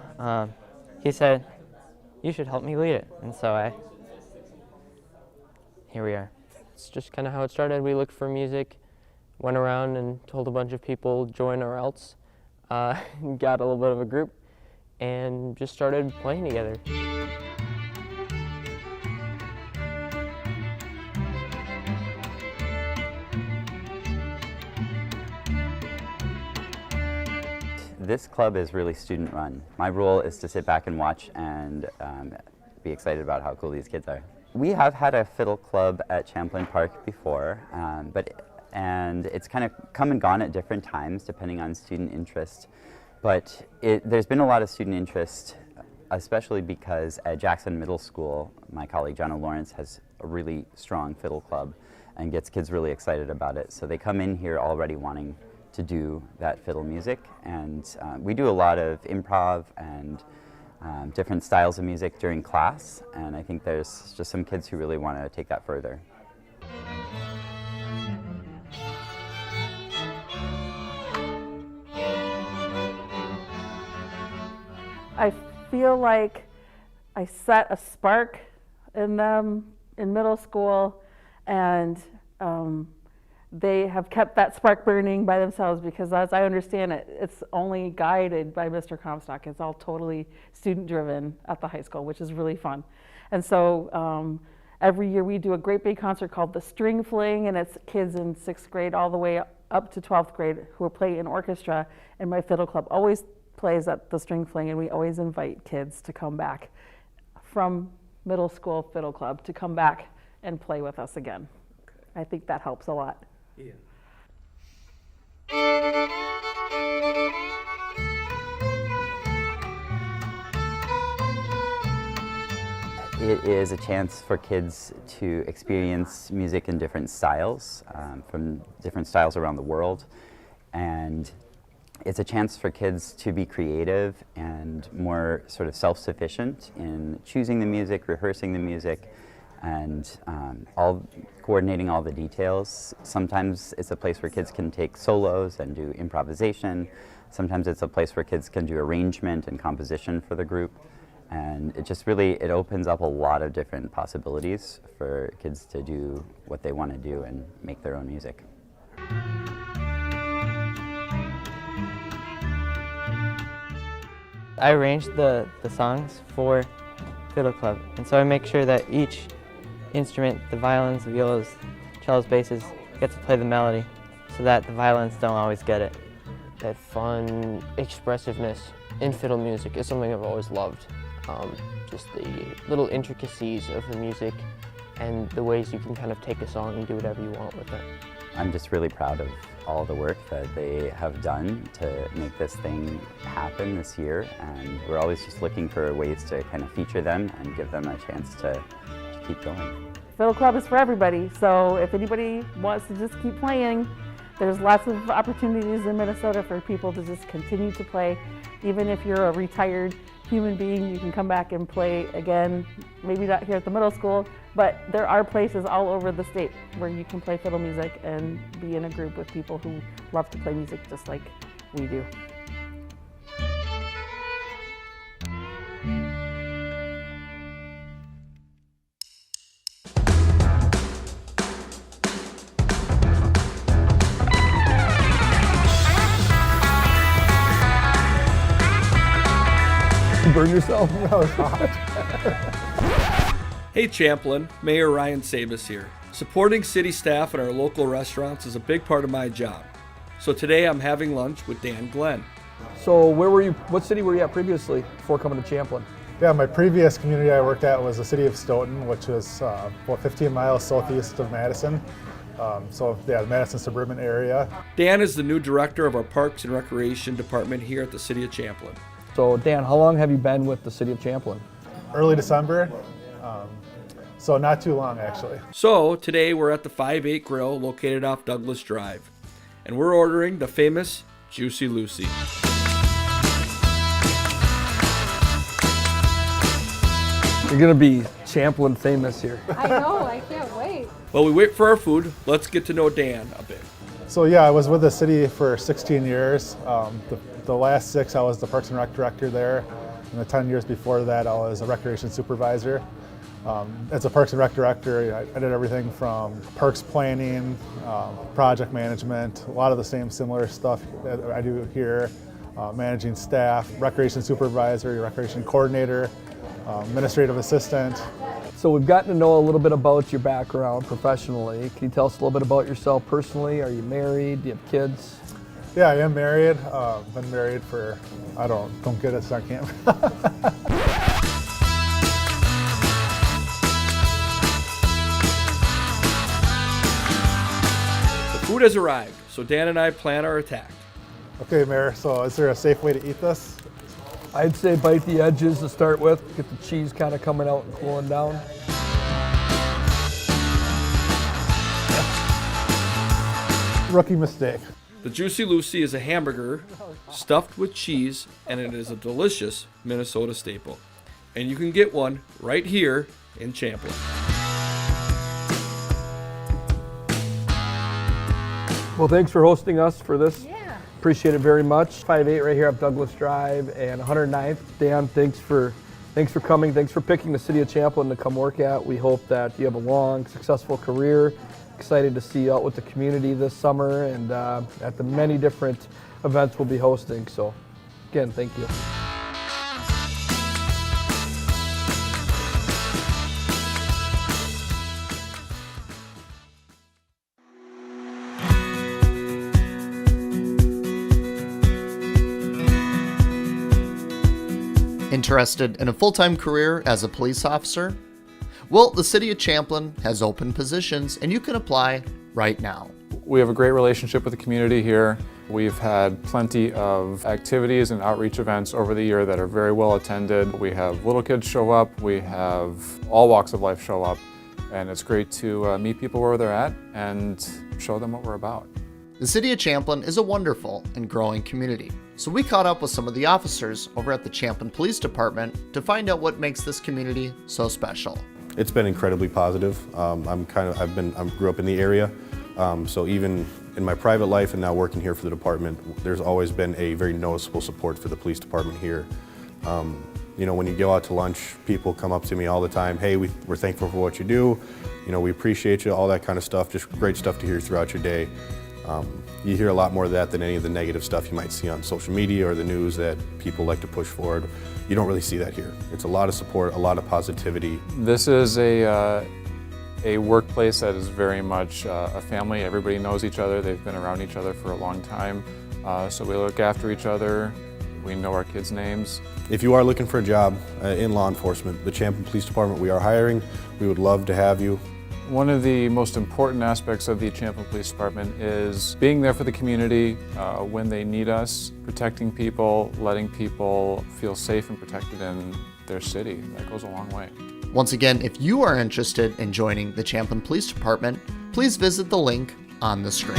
he said, you should help me lead it, and so here we are. It's just kind of how it started. We looked for music, went around and told a bunch of people join or else, got a little bit of a group, and just started playing together.
This club is really student run. My role is to sit back and watch and be excited about how cool these kids are. We have had a fiddle club at Champlin Park before, and it's kind of come and gone at different times depending on student interest. But there's been a lot of student interest, especially because at Jackson Middle School, my colleague Jenna Lawrence has a really strong fiddle club and gets kids really excited about it. So they come in here already wanting to do that fiddle music, and we do a lot of improv and different styles of music during class, and I think there's just some kids who really want to take that further.
I feel like I set a spark in them in middle school, and they have kept that spark burning by themselves, because as I understand it, it's only guided by Mr. Comstock. It's all totally student driven at the high school, which is really fun. And so every year we do a great big concert called the String Fling, and it's kids in 6th grade all the way up to 12th grade who play in orchestra, and my fiddle club always plays at the String Fling, and we always invite kids to come back from middle school fiddle club to come back and play with us again. Okay. I think that helps a lot. Yeah.
It is a chance for kids to experience music in different styles, from different styles around the world, and it's a chance for kids to be creative and more sort of self-sufficient in choosing the music, rehearsing the music, and coordinating all the details. Sometimes it's a place where kids can take solos and do improvisation. Sometimes it's a place where kids can do arrangement and composition for the group. And it just really, it opens up a lot of different possibilities for kids to do what they want to do and make their own music.
I arranged the songs for Fiddle Club, and so I make sure that each instrument, the violins, the violas, cellos, basses, gets to play the melody, so that the violins don't always get it. That fun expressiveness in fiddle music is something I've always loved. Just the little intricacies of the music and the ways you can kind of take a song and do whatever you want with it.
I'm just really proud of all the work that they have done to make this thing happen this year, and we're always just looking for ways to kind of feature them and give them a chance to keep going.
Fiddle Club is for everybody, so if anybody wants to just keep playing, there's lots of opportunities in Minnesota for people to just continue to play. Even if you're a retired human being, you can come back and play again, maybe not here at the middle school, but there are places all over the state where you can play fiddle music and be in a group with people who love to play music just like we do.
Burn yourself? No, it's hot. Hey Champlin, Mayor Ryan Sabas here. Supporting city staff and our local restaurants is a big part of my job. So today I'm having lunch with Dan Glenn.
So where were you, what city were you at previously before coming to Champlin?
Yeah, my previous community I worked at was the city of Stoughton, which was about 15 miles southeast of Madison. The Madison suburban area.
Dan is the new director of our Parks and Recreation Department here at the City of Champlin.
So Dan, how long have you been with the city of Champlin?
Early December, so not too long actually.
So today we're at the 5-8 Grill located off Douglas Drive, and we're ordering the famous Juicy Lucy.
You're gonna be Champlin famous here.
I know, I can't wait.
While we wait for our food, let's get to know Dan a bit.
So yeah, I was with the city for 16 years. The last 6 I was the Parks and Rec director there, and the 10 years before that I was a recreation supervisor. As a Parks and Rec director, I did everything from parks planning, project management, a lot of the same similar stuff that I do here, managing staff, recreation supervisor, recreation coordinator, administrative assistant.
So we've gotten to know a little bit about your background professionally. Can you tell us a little bit about yourself personally? Are you married? Do you have kids?
Yeah, I am married. Been married for, don't get us on camera.
The food has arrived, so Dan and I plan our attack.
Okay, Mayor, so is there a safe way to eat this?
I'd say bite the edges to start with, get the cheese kind of coming out and cooling down.
Rookie mistake.
The Juicy Lucy is a hamburger stuffed with cheese, and it is a delicious Minnesota staple. And you can get one right here in Champlin.
Well, thanks for hosting us for this.
Yeah.
Appreciate it very much. 5-8 right here up Douglas Drive and 109th. Dan, thanks for coming. Thanks for picking the city of Champlin to come work at. We hope that you have a long, successful career. Excited to see you out with the community this summer and at the many different events we'll be hosting. So again, thank you.
Interested in a full-time career as a police officer? Well, the City of Champlin has open positions and you can apply right now.
We have a great relationship with the community here. We've had plenty of activities and outreach events over the year that are very well attended. We have little kids show up, we have all walks of life show up, and it's great to meet people where they're at and show them what we're about.
The City of Champlin is a wonderful and growing community, so we caught up with some of the officers over at the Champlin Police Department to find out what makes this community so special.
It's been incredibly positive. I grew up in the area, so even in my private life and now working here for the department, there's always been a very noticeable support for the police department here. You know, when you go out to lunch, people come up to me all the time, hey, we're thankful for what you do, you know, we appreciate you, all that kind of stuff, just great stuff to hear throughout your day. You hear a lot more of that than any of the negative stuff you might see on social media or the news that people like to push forward. You don't really see that here. It's a lot of support, a lot of positivity.
This is a workplace that is very much a family. Everybody knows each other. They've been around each other for a long time. So we look after each other. We know our kids' names.
If you are looking for a job in law enforcement, the Champlin Police Department, we are hiring. We would love to have you.
One of the most important aspects of the Champlin Police Department is being there for the community when they need us, protecting people, letting people feel safe and protected in their city. That goes a long way.
Once again, if you are interested in joining the Champlin Police Department, please visit the link on the screen.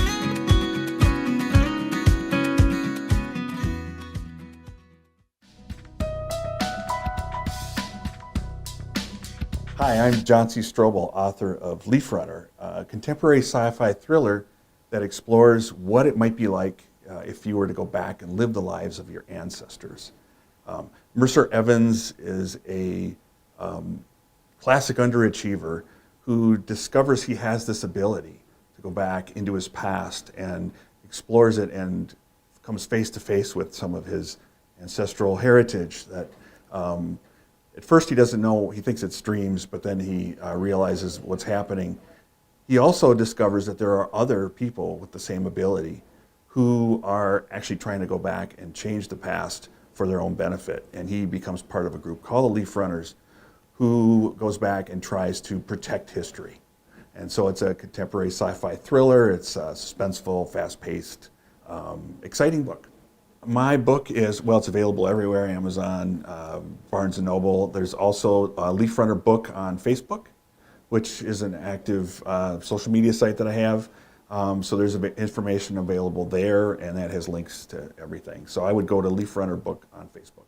Hi, I'm John C. Strobel, author of Leaf Runner, a contemporary sci-fi thriller that explores what it might be like if you were to go back and live the lives of your ancestors. Mercer Evans is a classic underachiever who discovers he has this ability to go back into his past and explores it and comes face to face with some of his ancestral heritage that At first he doesn't know, he thinks it's streams, but then he realizes what's happening. He also discovers that there are other people with the same ability who are actually trying to go back and change the past for their own benefit. And he becomes part of a group called the Leaf Runners, who goes back and tries to protect history. And so it's a contemporary sci-fi thriller. It's suspenseful, fast-paced, exciting book. My book is, well, it's available everywhere, Amazon, Barnes & Noble. There's also a Leaf Runner book on Facebook, which is an active social media site that I have. So there's information available there, and that has links to everything. So I would go to Leaf Runner book on Facebook.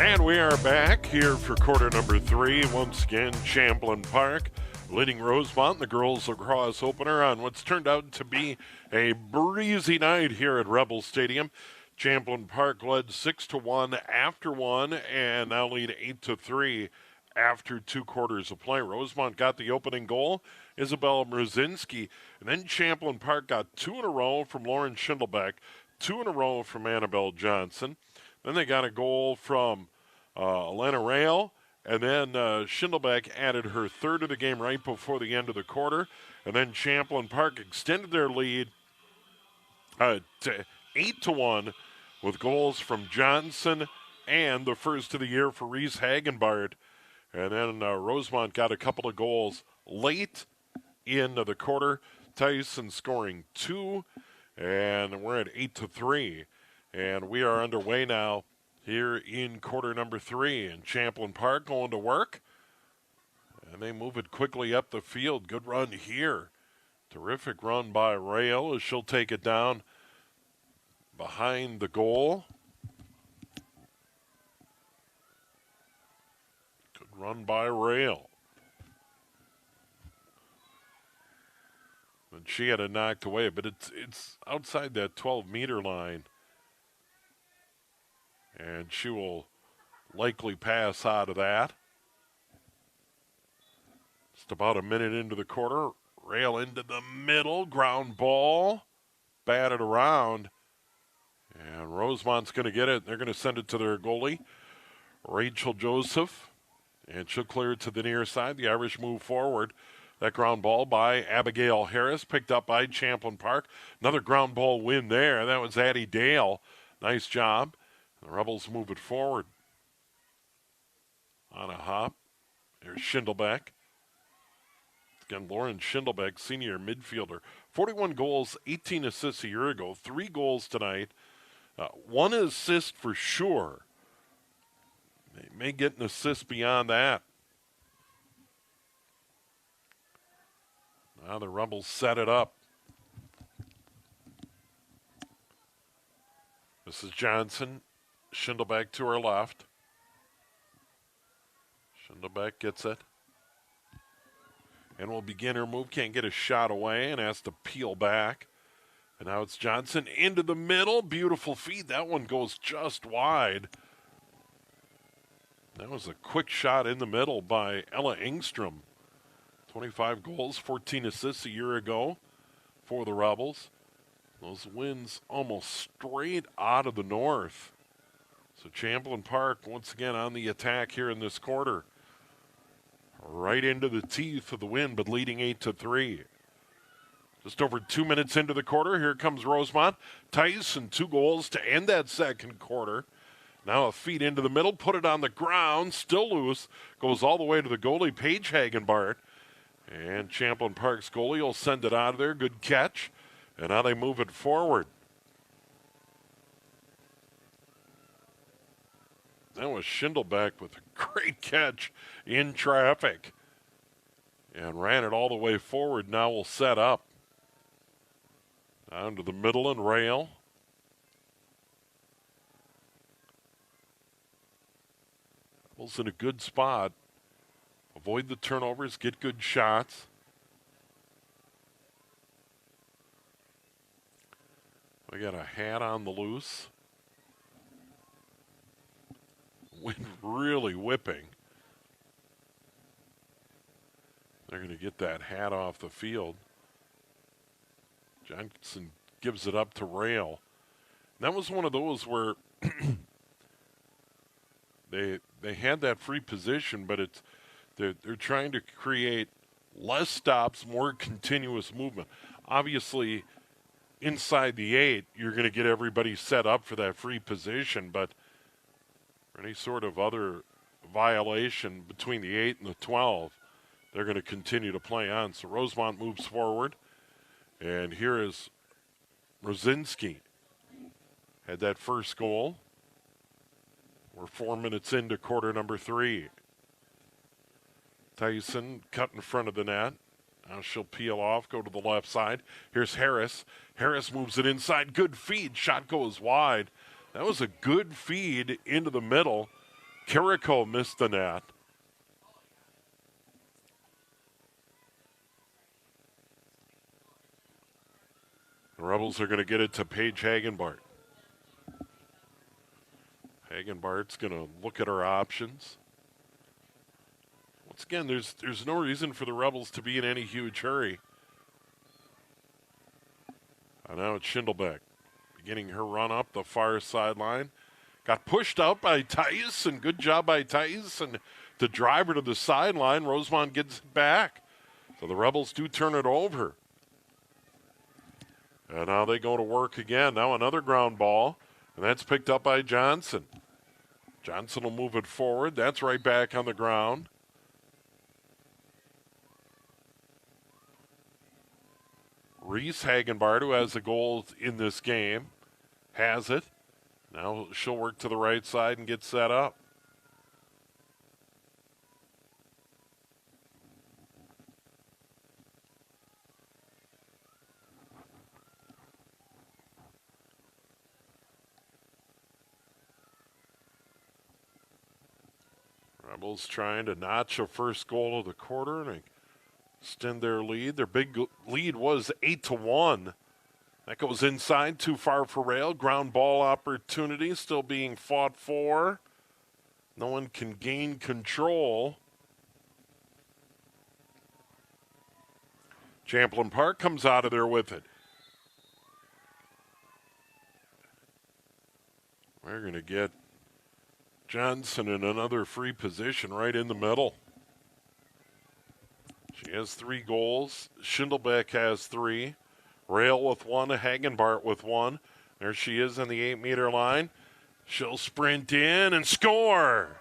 And we are back here for quarter number 3. Once again, Champlin Park leading Rosemount, the girls lacrosse opener, on what's turned out to be a breezy night here at Rebel Stadium. Champlin Park led 6-1 after 1 and now lead 8-3 after 2 quarters of play. Rosemount got the opening goal, Isabella Mrozinski, and then Champlin Park got 2 in a row from Lauren Schindelbeck, 2 in a row from Annabelle Johnson. Then they got a goal from Elena Rail, and then Schindelbeck added her 3rd of the game right before the end of the quarter. And then Champlin Park extended their lead to 8-1 with goals from Johnson and the first of the year for Reese Hagenbart. And then Rosemount got a couple of goals late in the quarter. Tyson scoring 2, and we're at 8-3. And we are underway now here in quarter number 3. And Champlin Park going to work. And they move it quickly up the field. Good run here. Terrific run by Rail as she'll take it down behind the goal. Good run by Rail. And she had it knocked away, but it's outside that 12-meter line. And she will likely pass out of that. Just about a minute into the quarter. Rail into the middle. Ground ball. Batted around. And Rosemount's going to get it. They're going to send it to their goalie, Rachel Joseph. And she'll clear it to the near side. The Irish move forward. That ground ball by Abigail Harris, picked up by Champlin Park. Another ground ball win there. That was Addie Dale. Nice job. The Rebels move it forward. On a hop. There's Schindelbeck. Again, Lauren Schindelbeck, senior midfielder. 41 goals, 18 assists a year ago. 3 goals tonight. 1 assist for sure. They may get an assist beyond that. Now the Rebels set it up. This is Johnson. Schindelbeck to her left. Schindelbeck gets it. And will begin her move. Can't get a shot away and has to peel back. And now it's Johnson into the middle. Beautiful feed. That one goes just wide. That was a quick shot in the middle by Ella Engstrom. 25 goals, 14 assists a year ago for the Rebels. Those wins almost straight out of the north. So Champlin Park once again on the attack here in this quarter. Right into the teeth of the wind, but leading 8-3. Just over 2 minutes into the quarter, here comes Rosemount. Tyson, 2 goals to end that second quarter. Now a feed into the middle, put it on the ground, still loose. Goes all the way to the goalie, Paige Hagenbart. And Champlin Park's goalie will send it out of there. Good catch. And now they move it forward. That was Schindelbeck with a great catch in traffic. And ran it all the way forward. Now we'll set up. Down to the middle and Rail. Rebels in a good spot. Avoid the turnovers, get good shots. We got a hat on the loose. Wind really whipping. They're going to get that hat off the field. Johnson gives it up to Rail. That was one of those where they had that free position, but they're trying to create less stops, more continuous movement. Obviously, inside the 8, you're going to get everybody set up for that free position, but for any sort of other violation between the 8 and the 12, they're going to continue to play on. So Rosemount moves forward, and here is Rosinski. Had that first goal. We're 4 minutes into quarter number 3. Tyson cut in front of the net. Now she'll peel off, go to the left side. Here's Harris. Harris moves it inside. Good feed. Shot goes wide. That was a good feed into the middle. Carrico missed the net. The Rebels are going to get it to Paige Hagenbart. Hagenbart's going to look at her options. Once again, there's no reason for the Rebels to be in any huge hurry. And now it's Schindelbeck beginning her run up the far sideline. Got pushed out by Tyson. Good job by Tyson to drive her to the sideline. Rosemount gets it back. So the Rebels do turn it over. And now they go to work again. Now another ground ball, and that's picked up by Johnson. Johnson will move it forward. That's right back on the ground. Reese Hagenbart, who has the goal in this game, has it. Now she'll work to the right side and get set up. Rebels trying to notch a first goal of the quarter and extend their lead. Their big lead was 8-1. That goes inside, too far for Rail. Ground ball opportunity still being fought for. No one can gain control. Champlin Park comes out of there with it. We're going to get Johnson in another free position right in the middle. She has 3 goals. Schindelbeck has 3. Rail with 1, Hagenbart with 1. There she is on the 8-meter line. She'll sprint in and score.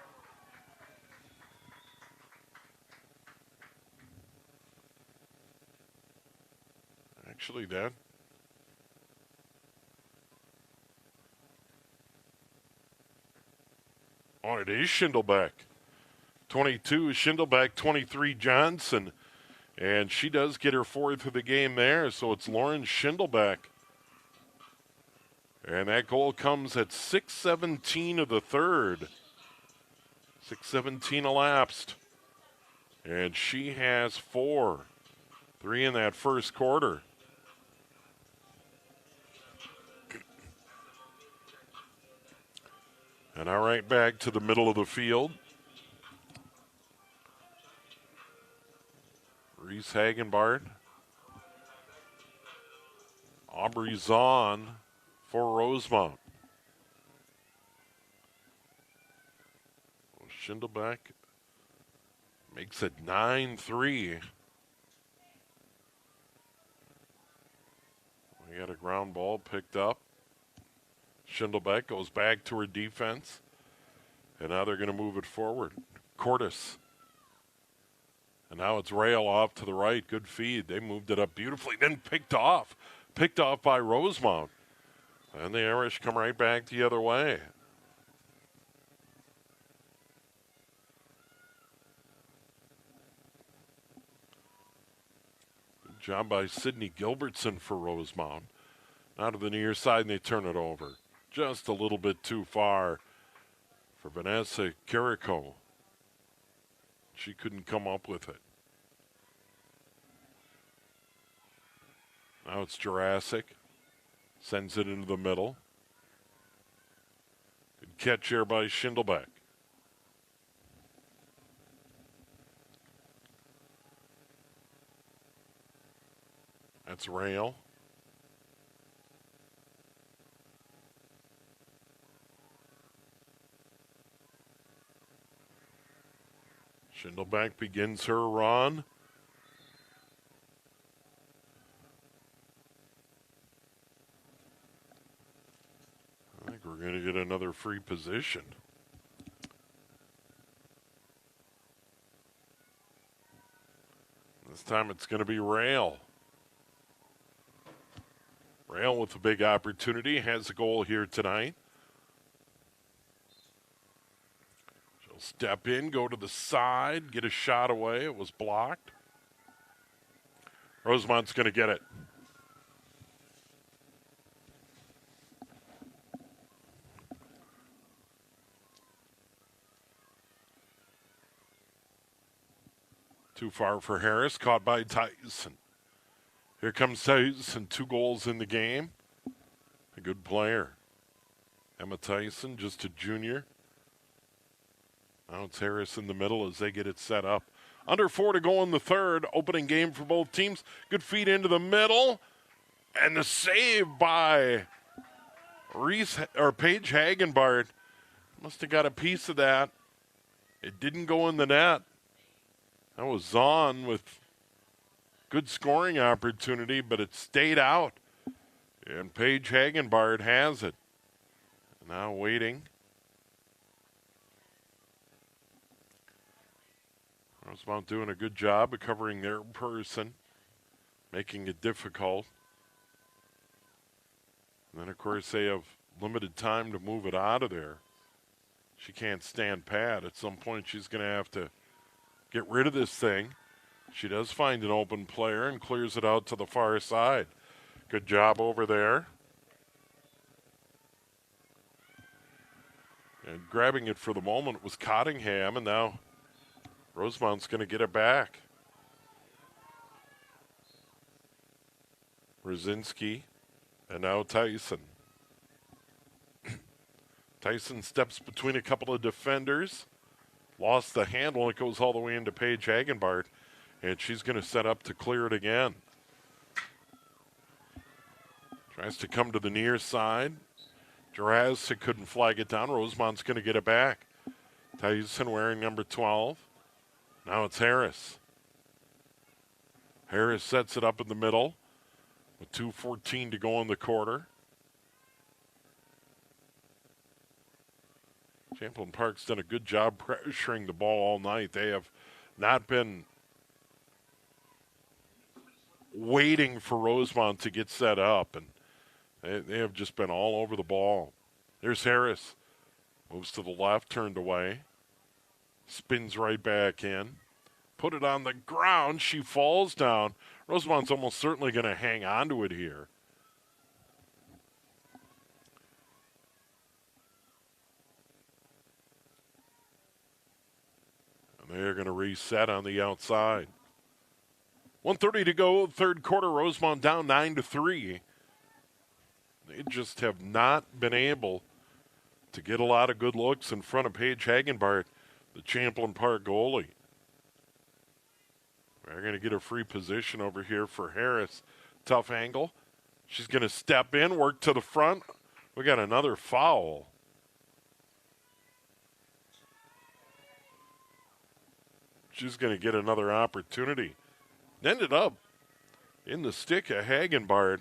Actually, Dad. Oh, it is Schindelbeck. 22 is Schindelbeck, 23 Johnson. And she does get her 4th of the game there, so it's Lauren Schindelbeck. And that goal comes at 6:17 of the third. 6:17 elapsed. And she has 4. 3 in that first quarter. And now right back to the middle of the field. Reese Hagenbart. Aubrey Zahn for Rosemount. Schindelbeck makes it 9-3. We got a ground ball picked up. Schindelbeck goes back to her defense. And now they're going to move it forward. Cordes. And now it's Rail off to the right. Good feed. They moved it up beautifully. Then picked off. Picked off by Rosemount. And the Irish come right back the other way. Good job by Sydney Gilbertson for Rosemount. Now to the near side, and they turn it over. Just a little bit too far for Vanessa Carrico. She couldn't come up with it. Now it's Jurassic. Sends it into the middle. Good catch here by Schindelbeck. That's Rail. Schindelbeck begins her run. I think we're going to get another free position. This time it's going to be Rail. Rail with a big opportunity, has a goal here tonight. She'll step in, go to the side, get a shot away. It was blocked. Rosemount's going to get it. Too far for Harris, caught by Tyson. Here comes Tyson, 2 goals in the game. A good player. Emma Tyson, just a junior. Now it's Harris in the middle as they get it set up. Under 4 to go in the third. Opening game for both teams. Good feed into the middle. And the save by Paige Hagenbart. Must have got a piece of that. It didn't go in the net. That was Zahn with good scoring opportunity, but it stayed out. And Paige Hagenbart has it. Now waiting. Rosemount doing a good job of covering their person, making it difficult. And then, of course, they have limited time to move it out of there. She can't stand pat. At some point, she's going to have to get rid of this thing. She does find an open player and clears it out to the far side. Good job over there. And grabbing it for the moment was Cottingham, and now Rosemount's going to get it back. Brzezinski, and now Tyson. Tyson steps between a couple of defenders. Lost the handle. It goes all the way into Paige Hagenbart. And she's going to set up to clear it again. Tries to come to the near side. Jurassic couldn't flag it down. Rosemount's going to get it back. Tyson wearing number 12. Now it's Harris. Harris sets it up in the middle with 2:14 to go in the quarter. Champlin Park's done a good job pressuring the ball all night. They have not been waiting for Rosemount to get set up, and they have just been all over the ball. There's Harris. Moves to the left, turned away. Spins right back in. Put it on the ground. She falls down. Rosemount's almost certainly going to hang on to it here. They're going to reset on the outside. 1:30 to go, third quarter. Rosemount down 9-3. They just have not been able to get a lot of good looks in front of Paige Hagenbart, the Champlin Park goalie. They're going to get a free position over here for Harris. Tough angle. She's going to step in, work to the front. We got another foul. She's going to get another opportunity. Ended up in the stick of Hagenbart.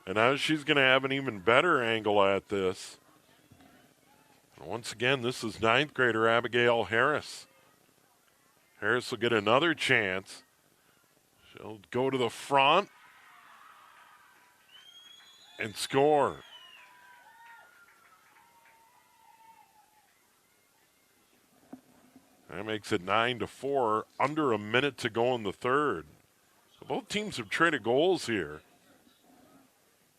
And now she's going to have an even better angle at this. And once again, this is 9th grader Abigail Harris. Harris will get another chance. She'll go to the front and score. That makes it 9-4, under a minute to go in the third. So both teams have traded goals here.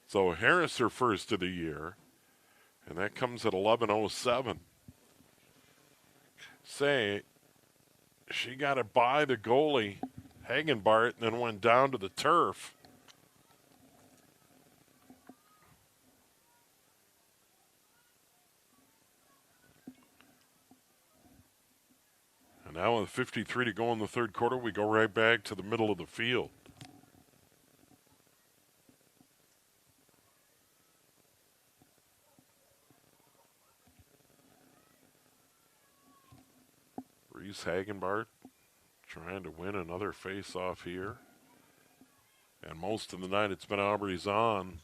So Harris, her first of the year, and that comes at 11:07. Say, she got it by the goalie, Hagenbart, and then went down to the turf. And now with 53 to go in the third quarter, we go right back to the middle of the field. Reese Hagenbart trying to win another face-off here. And most of the night it's been Aubrey's on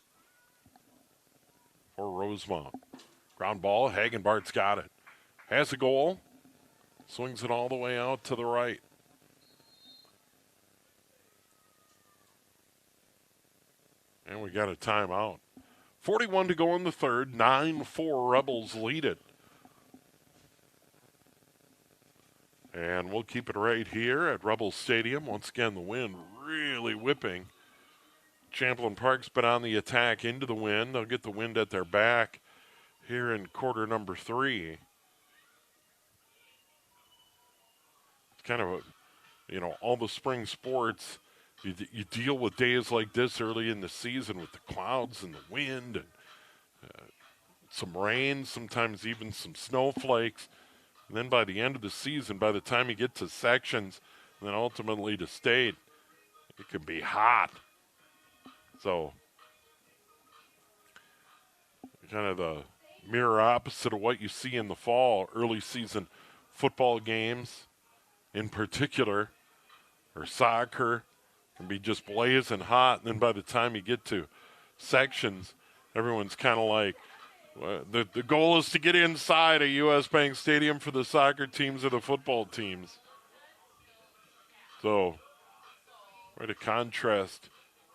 for Rosemount. Ground ball, Hagenbart's got it. Has a goal. Swings it all the way out to the right. And we got a timeout. 41 to go in the third. 9-4 Rebels lead it. And we'll keep it right here at Rebels Stadium. Once again, the wind really whipping. Champlin Park's been on the attack into the wind. They'll get the wind at their back here in quarter number 3. It's kind of a, all the spring sports, you deal with days like this early in the season with the clouds and the wind and some rain, sometimes even some snowflakes. And then by the end of the season, by the time you get to sections and then ultimately to state, it can be hot. So kind of the mirror opposite of what you see in the fall, early season football games in particular, or soccer, can be just blazing hot. And then by the time you get to sections, everyone's kind of like, the goal is to get inside a U.S. Bank Stadium for the soccer teams or the football teams. So, quite a contrast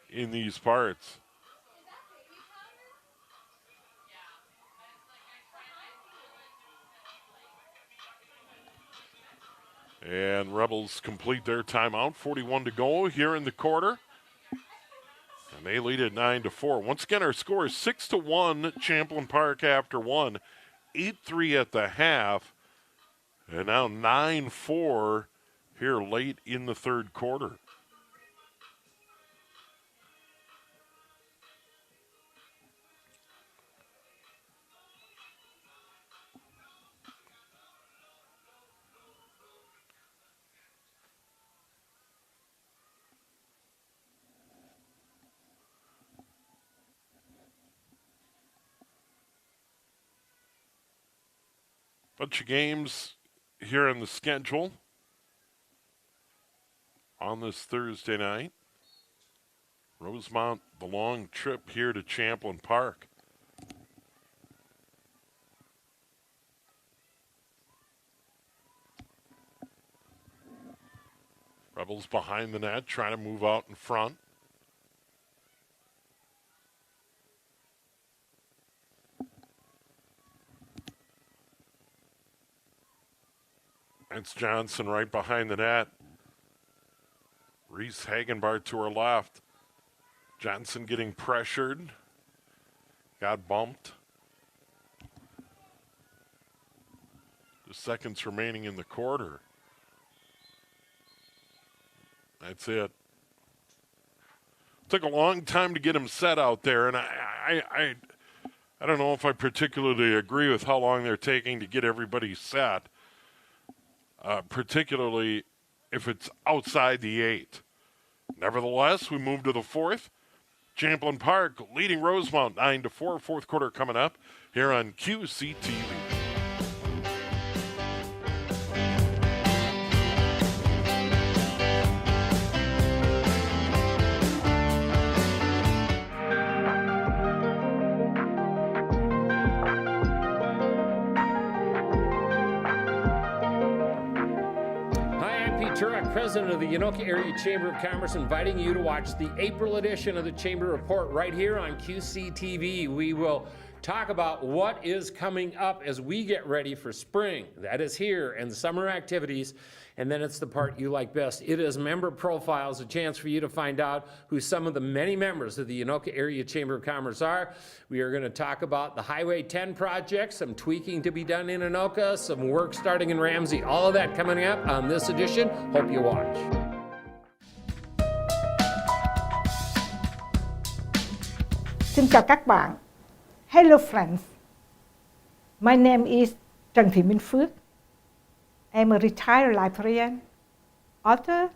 in these parts. And Rebels complete their timeout. 41 to go here in the quarter. And they lead at 9-4. Once again, our score is 6-1 Champlin Park after one. 8-3 at the half. And now 9-4 here late in the third quarter. Bunch of games here on the schedule on this Thursday night. Rosemount, the long trip here to Champlin Park. Rebels behind the net, trying to move out in front. It's Johnson right behind the net. Reese Hagenbart to her left. Johnson getting pressured. Got bumped. The seconds remaining in the quarter. That's it. Took a long time to get him set out there, and I don't know if I particularly agree with how long they're taking to get everybody set. Particularly if it's outside the 8. Nevertheless, we move to the fourth. Champlin Park leading Rosemount 9-4. Fourth quarter coming up here on QCTV.
President of the Anoka Area Chamber of Commerce, inviting you to watch the April edition of the Chamber Report right here on QCTV. We will talk about what is coming up as we get ready for spring. That is here, and summer activities. And then it's the part you like best. It is member profiles, a chance for you to find out who some of the many members of the Anoka Area Chamber of Commerce are. We are going to talk about the Highway 10 project, some tweaking to be done in Anoka, some work starting in Ramsey. All of that coming up on this edition. Hope you watch.
Xin chào các bạn. Hello friends. My name is Trần Thị Minh Phước. I'm a retired librarian, author,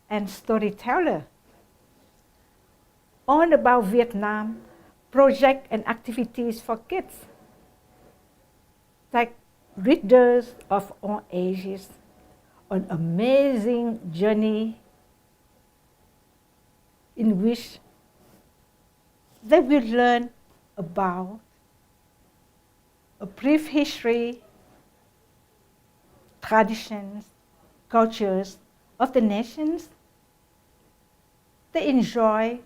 and storyteller. All about Vietnam, projects and activities for kids, like readers of all ages, an amazing journey in which they will learn about a brief history, traditions, cultures of the nations. They enjoy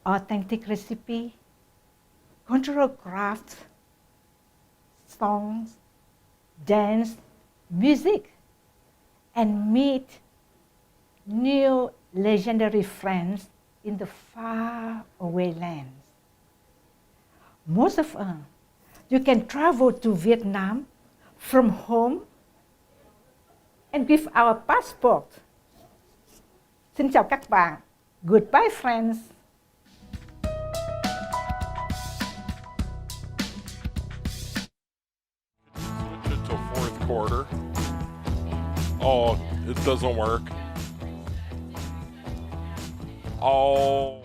authentic recipe, cultural crafts, songs, dance, music, and meet new legendary friends in the far-away lands. Most of us, you can travel to Vietnam from home and with our passport. Xin chào các bạn. Goodbye, friends.
Switch it to fourth quarter. Oh, it doesn't work. Oh.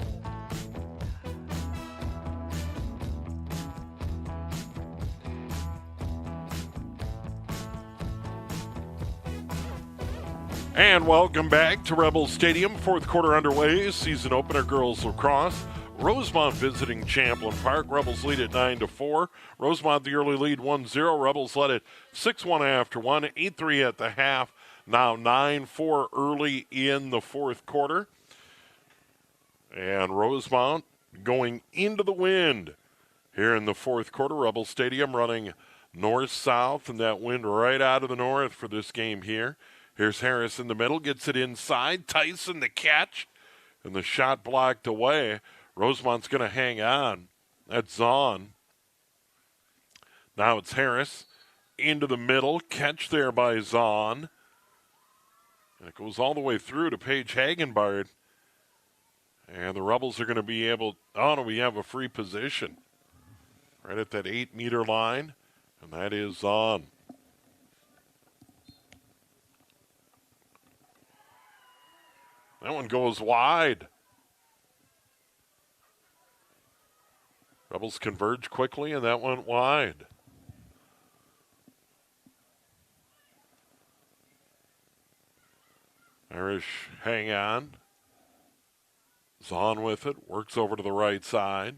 And welcome back to Rebel Stadium. Fourth quarter underway. Season opener girls lacrosse. Rosemount visiting Champlin Park. Rebels lead at 9-4. Rosemount the early lead 1-0. Rebels led it 6-1 after 1. 8-3 at the half. Now 9-4 early in the fourth quarter. And Rosemount going into the wind here in the fourth quarter. Rebel Stadium running north-south, and that wind right out of the north for this game here. Here's Harris in the middle, gets it inside. Tyson the catch, and the shot blocked away. Rosemount's going to hang on. That's Zahn. Now it's Harris into the middle. Catch there by Zahn. And it goes all the way through to Paige Hagenbard. And the Rebels are going to be able, oh no, we have a free position. Right at that 8-meter line. And that is Zahn. That one goes wide. Rebels converge quickly, and that went wide. Irish hang on. Zahn with it, works over to the right side.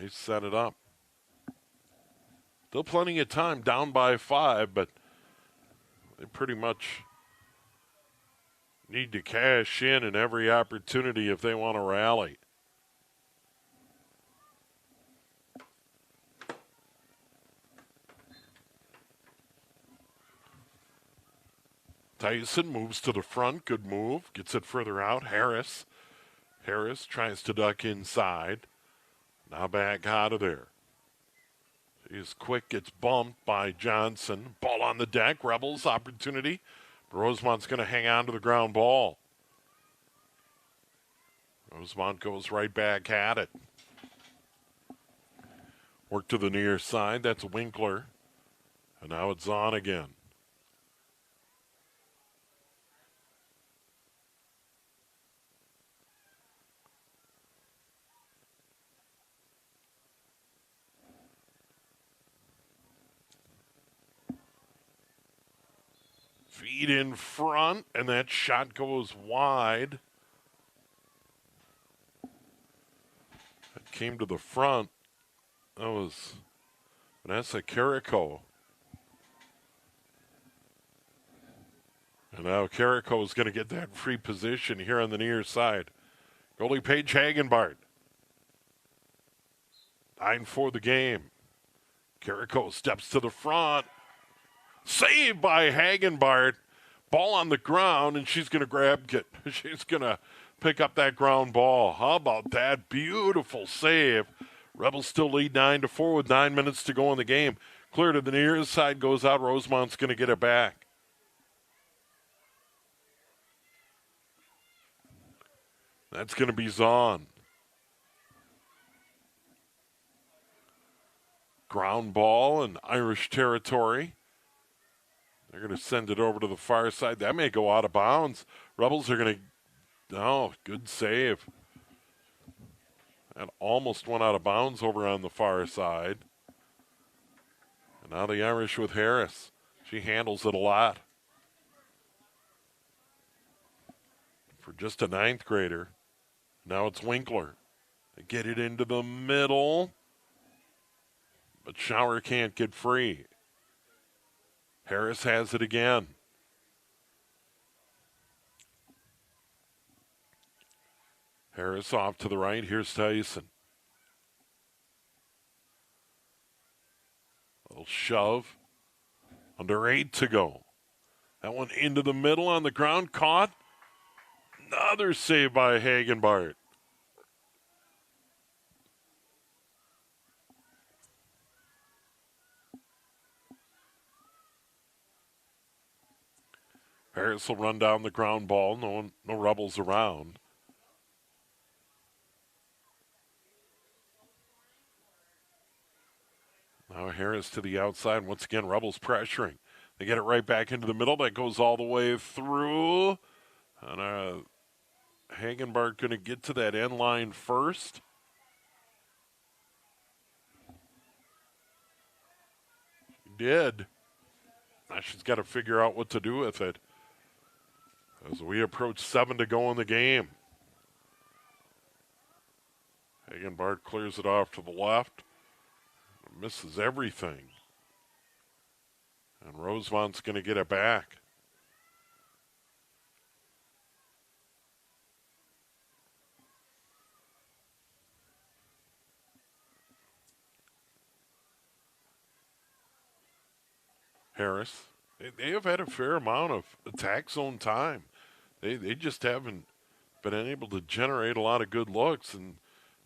They set it up. Still plenty of time, down by 5, but they pretty much need to cash in every opportunity if they want to rally. Tyson moves to the front. Good move. Gets it further out. Harris tries to duck inside. Now back out of there. He's quick. Gets bumped by Johnson. Ball on the deck. Rebels opportunity. Rosemont's going to hang on to the ground ball. Rosemount goes right back at it. Work to the near side. That's Winkler. And now it's on again. Feed in front, and that shot goes wide. It came to the front. That was Vanessa Carrico. And now Carrico is going to get that free position here on the near side. Goalie Paige Hagenbart. 9-4 the game. Carrico steps to the front. Saved by Hagenbart. Ball on the ground, and she's going to grab it. She's going to pick up that ground ball. How about that? Beautiful save. Rebels still lead 9-4 with 9 minutes to go in the game. Clear to the near side, goes out. Rosemount's going to get it back. That's going to be Zahn. Ground ball in Irish territory. They're going to send it over to the far side. That may go out of bounds. Rebels are going to, oh, good save. That almost went out of bounds over on the far side. And now the Irish with Harris. She handles it a lot. just a ninth grader. Now it's Winkler. They get it into the middle, but Schauer can't get free. Harris has it again. Harris off to the right. Here's Tyson. Little shove. Under 8 to go. That one into the middle on the ground. Caught. Another save by Hagenbart. Harris will run down the ground ball. No Rebels around. Now Harris to the outside. Once again, Rebels pressuring. They get it right back into the middle. That goes all the way through. And Hagenbart going to get to that end line first. She did. Now she's got to figure out what to do with it. As we approach 7 to go in the game. Hagenbart clears it off to the left. Misses everything. And Rosemount's going to get it back. Harris. They have had a fair amount of attack zone time. They just haven't been able to generate a lot of good looks, and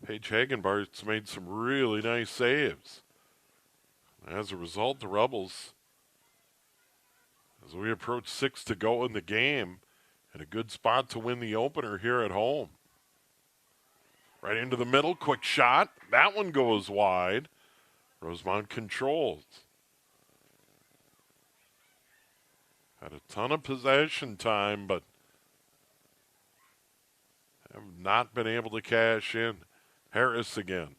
Paige Hagenbart's made some really nice saves. As a result, the Rebels, as we approach 6 to go in the game, in a good spot to win the opener here at home. Right into the middle, quick shot. That one goes wide. Rosemount controls. Had a ton of possession time, but have not been able to cash in. Harris again.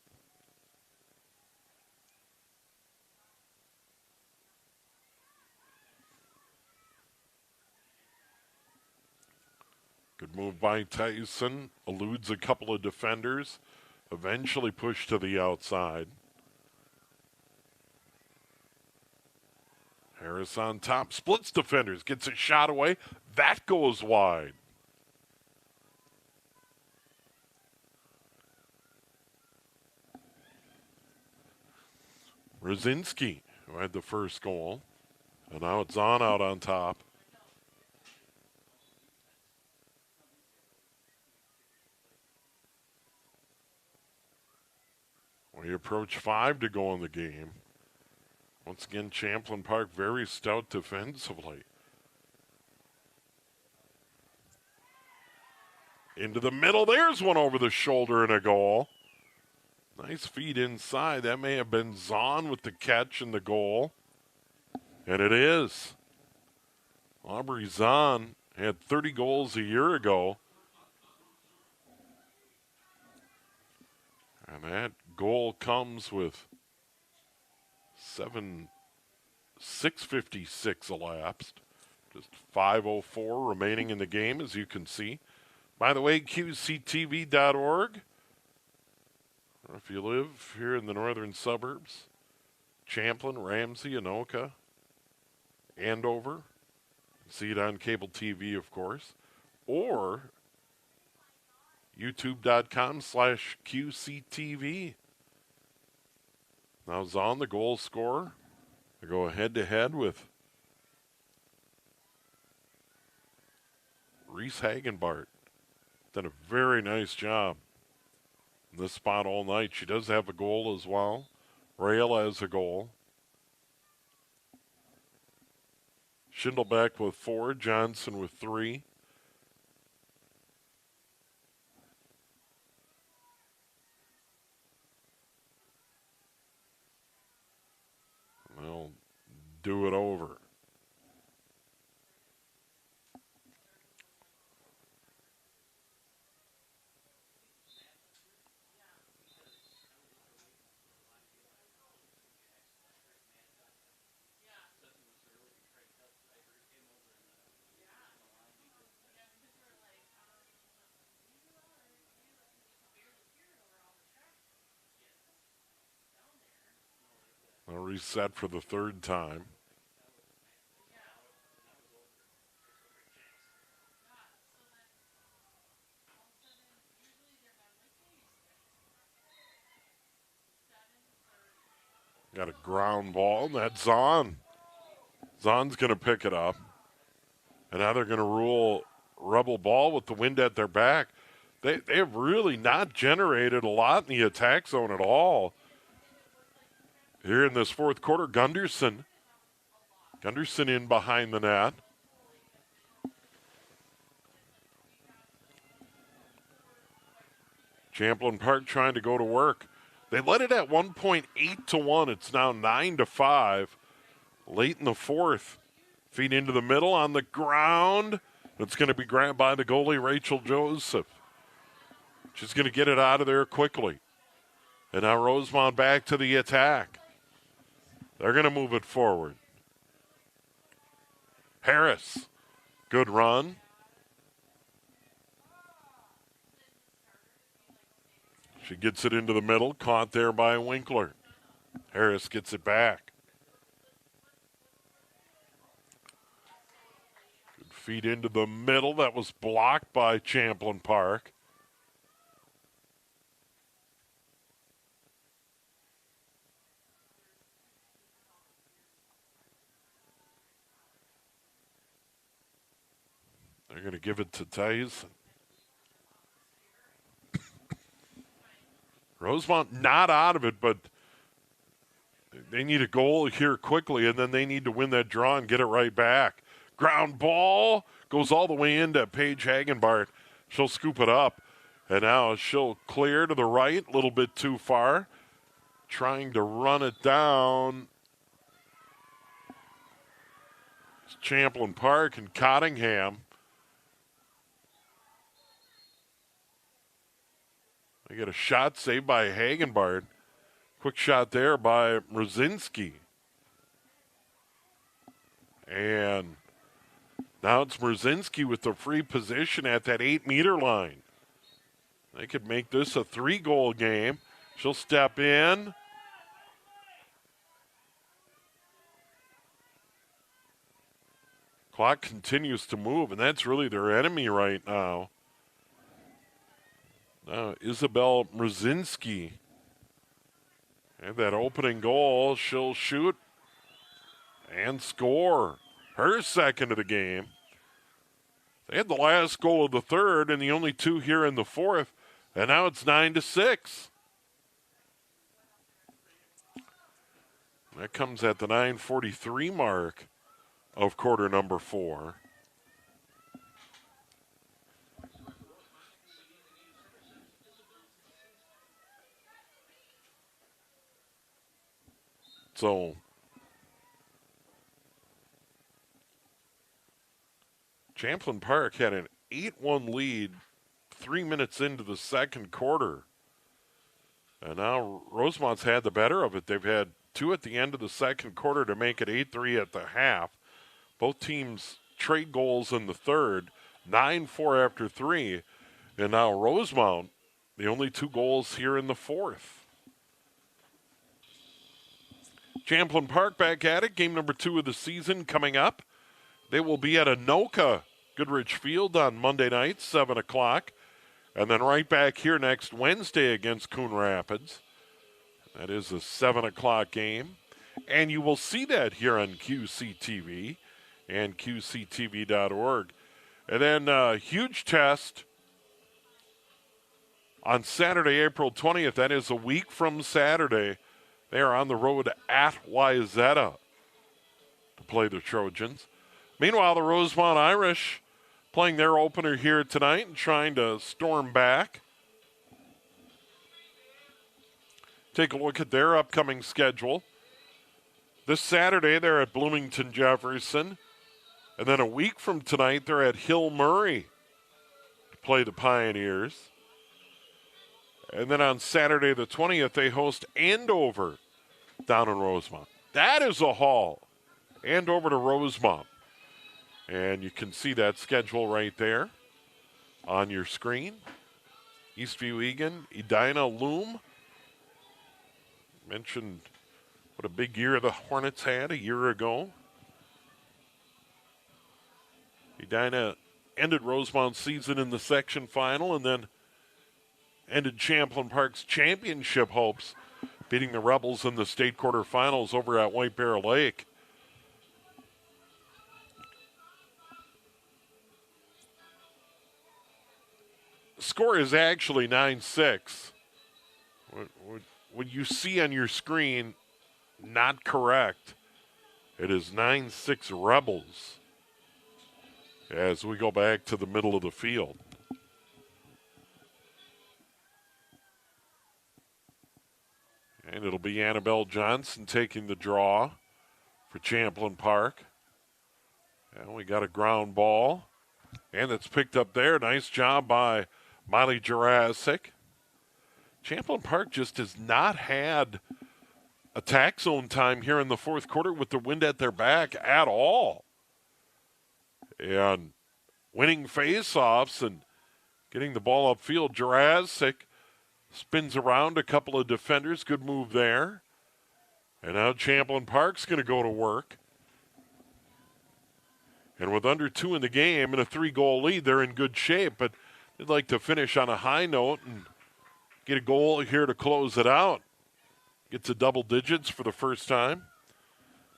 Good move by Tyson. Eludes a couple of defenders. Eventually pushed to the outside. Harris on top. Splits defenders. Gets a shot away. That goes wide. Rosinski, who had the first goal. And now it's Zahn out on top. We approach 5 to go in the game. Once again, Champlin Park very stout defensively. Into the middle. There's one over the shoulder and a goal. Nice feed inside. That may have been Zahn with the catch and the goal. And it is. Aubrey Zahn had 30 goals a year ago. And that goal comes with 6:56 elapsed. Just 5:04 remaining in the game, as you can see. By the way, QCTV.org. If you live here in the northern suburbs, Champlin, Ramsey, Anoka, Andover, see it on cable TV, of course, or youtube.com/QCTV. Now Zahn, the goal scorer. They go head-to-head with Reese Hagenbart. Done a very nice job in this spot all night. She does have a goal as well. Rail has a goal. Schindelbeck with 4, Johnson with 3. They'll do it over. They'll reset for the third time. Got a ground ball, and that's Zahn. Zahn's going to pick it up. And now they're going to rule Rebel ball with the wind at their back. They have really not generated a lot in the attack zone at all. Here in this fourth quarter, Gunderson in behind the net. Champlin Park trying to go to work. They led it at one point 8-1. It's now 9-5. Late in the fourth. Feet into the middle on the ground. It's going to be grabbed by the goalie, Rachel Joseph. She's going to get it out of there quickly. And now Rosemount back to the attack. They're going to move it forward. Harris. Good run. She gets it into the middle, caught there by Winkler. Harris gets it back. Good feed into the middle. That was blocked by Champlin Park. They're going to give it to Tyson. Rosemount not out of it, but they need a goal here quickly, and then they need to win that draw and get it right back. Ground ball goes all the way into Paige Hagenbart. She'll scoop it up, and now she'll clear to the right, a little bit too far. Trying to run it down. It's Champlin Park and Cottingham. They get a shot saved by Hagenbart. Quick shot there by Mrozinski. And now it's Mrozinski with the free position at that 8-meter line. They could make this a 3-goal game. She'll step in. Clock continues to move, and that's really their enemy right now. Isabel Mrozinski. And that opening goal, she'll shoot and score. Her second of the game. They had the last goal of the third and the only two here in the fourth. And now it's 9-6. That comes at the 9:43 mark of quarter number 4. So Champlin Park had an 8-1 lead 3 minutes into the second quarter. And now Rosemount's had the better of it. They've had 2 at the end of the second quarter to make it 8-3 at the half. Both teams trade goals in the third, 9-4 after 3. And now Rosemount, the only 2 goals here in the fourth. Champlin Park back at it. Game number 2 of the season coming up. They will be at Anoka Goodrich Field on Monday night, 7 o'clock. And then right back here next Wednesday against Coon Rapids. That is a 7 o'clock game. And you will see that here on QCTV and QCTV.org. And then a huge test on Saturday, April 20th. That is a week from Saturday. They are on the road at Wayzata to play the Trojans. Meanwhile, the Rosemount Irish playing their opener here tonight and trying to storm back. Take a look at their upcoming schedule. This Saturday, they're at Bloomington Jefferson. And then a week from tonight, they're at Hill Murray to play the Pioneers. And then on Saturday the 20th, they host Andover down in Rosemount. That is a haul. Andover to Rosemount. And you can see that schedule right there on your screen. Eastview Egan, Edina Loom. Mentioned What a big year the Hornets had a year ago. Edina ended Rosemount's season in the section final and then ended Champlin Park's championship hopes, beating the Rebels in the state quarterfinals over at White Bear Lake. Score is actually 9-6. What you see on your screen, not correct. It is 9-6 Rebels as we go back to the middle of the field. And it'll be Annabelle Johnson taking the draw for Champlin Park. And we got a ground ball. And it's picked up there. Nice job by Molly Jurassic. Champlin Park just has not had attack zone time here in the fourth quarter with the wind at their back at all. And winning face-offs and getting the ball upfield. Jurassic spins around a couple of defenders. Good move there. And now Champlin Park's going to go to work. And with under 2 in the game and a 3-goal lead, they're in good shape. But they'd like to finish on a high note and get a goal here to close it out. Get to double digits for the first time.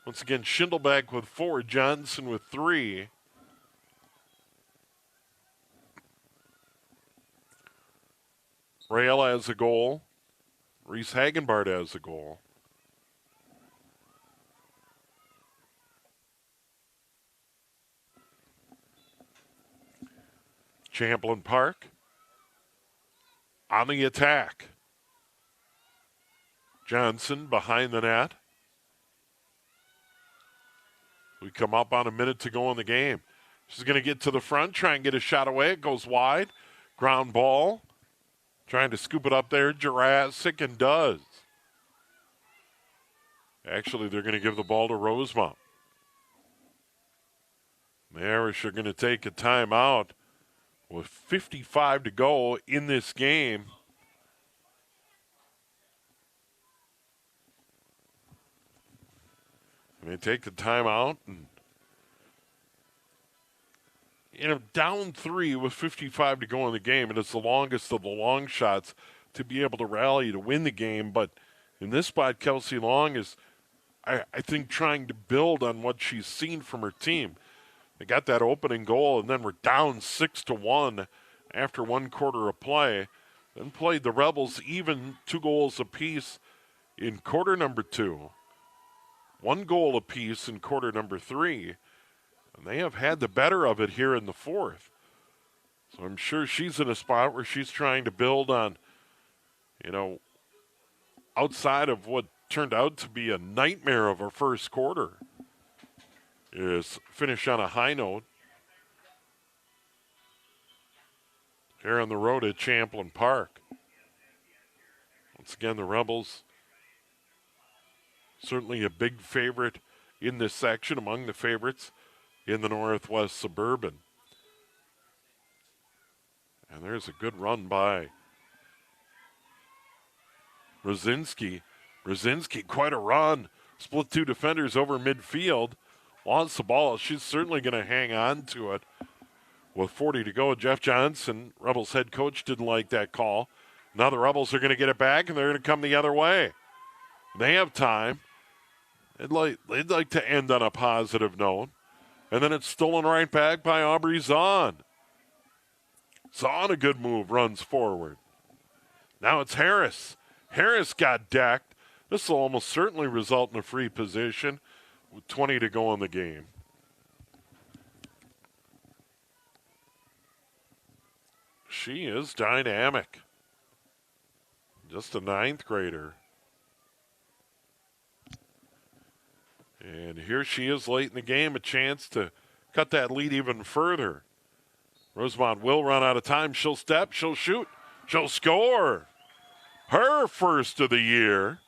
Once again, Schindelback with 4, Johnson with 3. Rael has a goal. Reese Hagenbart has a goal. Champlin Park on the attack. Johnson behind the net. We come up on a minute to go in the game. She's going to get to the front, try and get a shot away. It goes wide. Ground ball. Trying to scoop it up there. Jurassic and does. Actually, they're going to give the ball to Rosemount. The Irish are going to take a timeout with 55 to go in this game. And they take the timeout and down 3 with 55 to go in the game, and it's the longest of the long shots to be able to rally to win the game. But in this spot, Kelsey Long is, I think, trying to build on what she's seen from her team. They got that opening goal, and then we're down 6-1 after 1 quarter of play. Then played the Rebels even 2 goals apiece in quarter number 2. 1 goal apiece in quarter number 3. And they have had the better of it here in the fourth. So I'm sure she's in a spot where she's trying to build on, outside of what turned out to be a nightmare of her first quarter, is finish on a high note. Here on the road at Champlin Park. Once again, the Rebels, certainly a big favorite in this section, among the favorites in the Northwest Suburban. And there's a good run by Rosinski. Rosinski, quite a run. Split 2 defenders over midfield. Lost the ball. She's certainly going to hang on to it. With 40 to go, Jeff Johnson, Rebels head coach, didn't like that call. Now the Rebels are going to get it back, and they're going to come the other way. They have time. They'd like to end on a positive note. And then it's stolen right back by Aubrey Zahn. Zahn, a good move, runs forward. Now it's Harris. Harris got decked. This will almost certainly result in a free position with 20 to go in the game. She is dynamic. Just a 9th grader. And here she is late in the game, a chance to cut that lead even further. Rosemount will run out of time. She'll step, she'll shoot, she'll score. Her first of the year.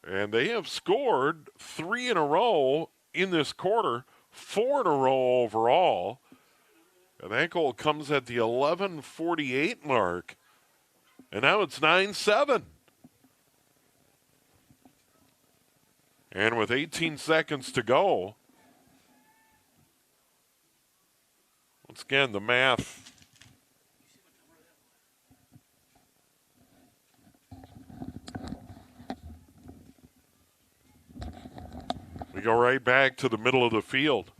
And they have scored 3 in a row in this quarter, 4 in a row overall. And that goal comes at the 11:48 mark. And now it's 9-7. And with 18 seconds to go, once again, the math. We go right back to the middle of the field.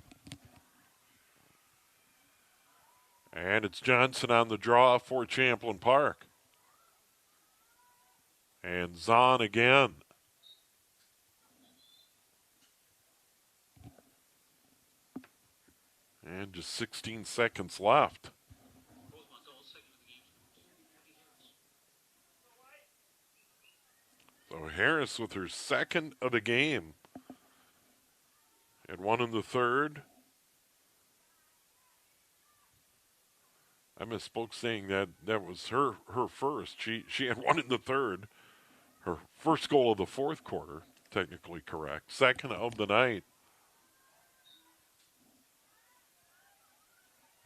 And it's Johnson on the draw for Champlin Park. And Zahn again. And just 16 seconds left. So Harris with her second of the game. And one in the third. I misspoke saying that was her first. She had one in the third. Her first goal of the fourth quarter, technically correct. Second of the night.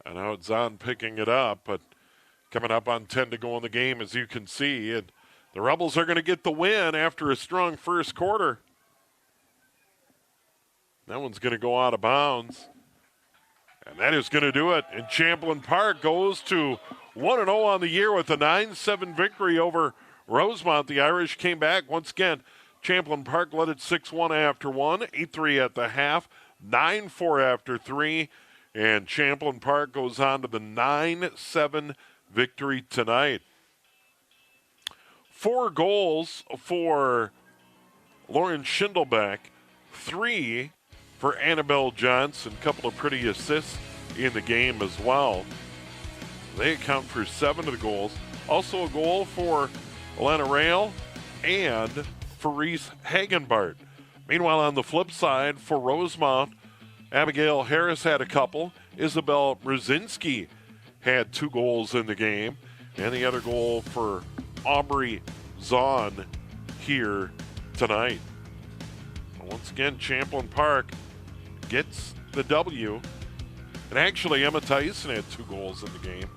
And now it's Zahn picking it up, but coming up on 10 to go in the game, as you can see. And the Rebels are going to get the win after a strong first quarter. That one's going to go out of bounds. And that is going to do it. And Champlin Park goes to 1-0 on the year with a 9-7 victory over Rosemount. The Irish came back once again. Champlin Park led it 6-1 after 1, 8-3 at the half, 9-4 after 3. And Champlin Park goes on to the 9-7 victory tonight. 4 goals for Lauren Schindelbeck, 3 for Annabelle Johnson. A couple of pretty assists in the game as well. They account for 7 of the goals. Also a goal for Alana Rail and for Reese Hagenbart. Meanwhile, on the flip side, for Rosemount, Abigail Harris had a couple. Isabel Brzezinski had 2 goals in the game. And the other goal for Aubrey Zahn here tonight. Once again, Champlin Park gets the W. And actually, Emma Tyson had 2 goals in the game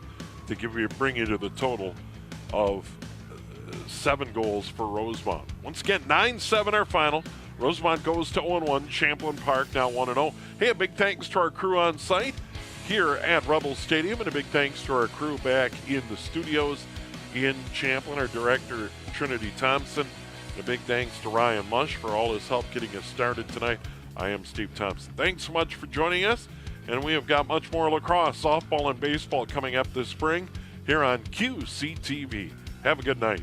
to bring you to the total of 7 goals for Rosemount. Once again, 9-7 our final. Rosemount goes to 0-1. Champlin Park now 1-0. Hey, a big thanks to our crew on site here at Rebel Stadium, and a big thanks to our crew back in the studios in Champlin, our director, Trinity Thompson. And a big thanks to Ryan Mush for all his help getting us started tonight. I am Steve Thompson. Thanks so much for joining us, and we have got much more lacrosse, softball, and baseball coming up this spring here on QCTV. Have a good night.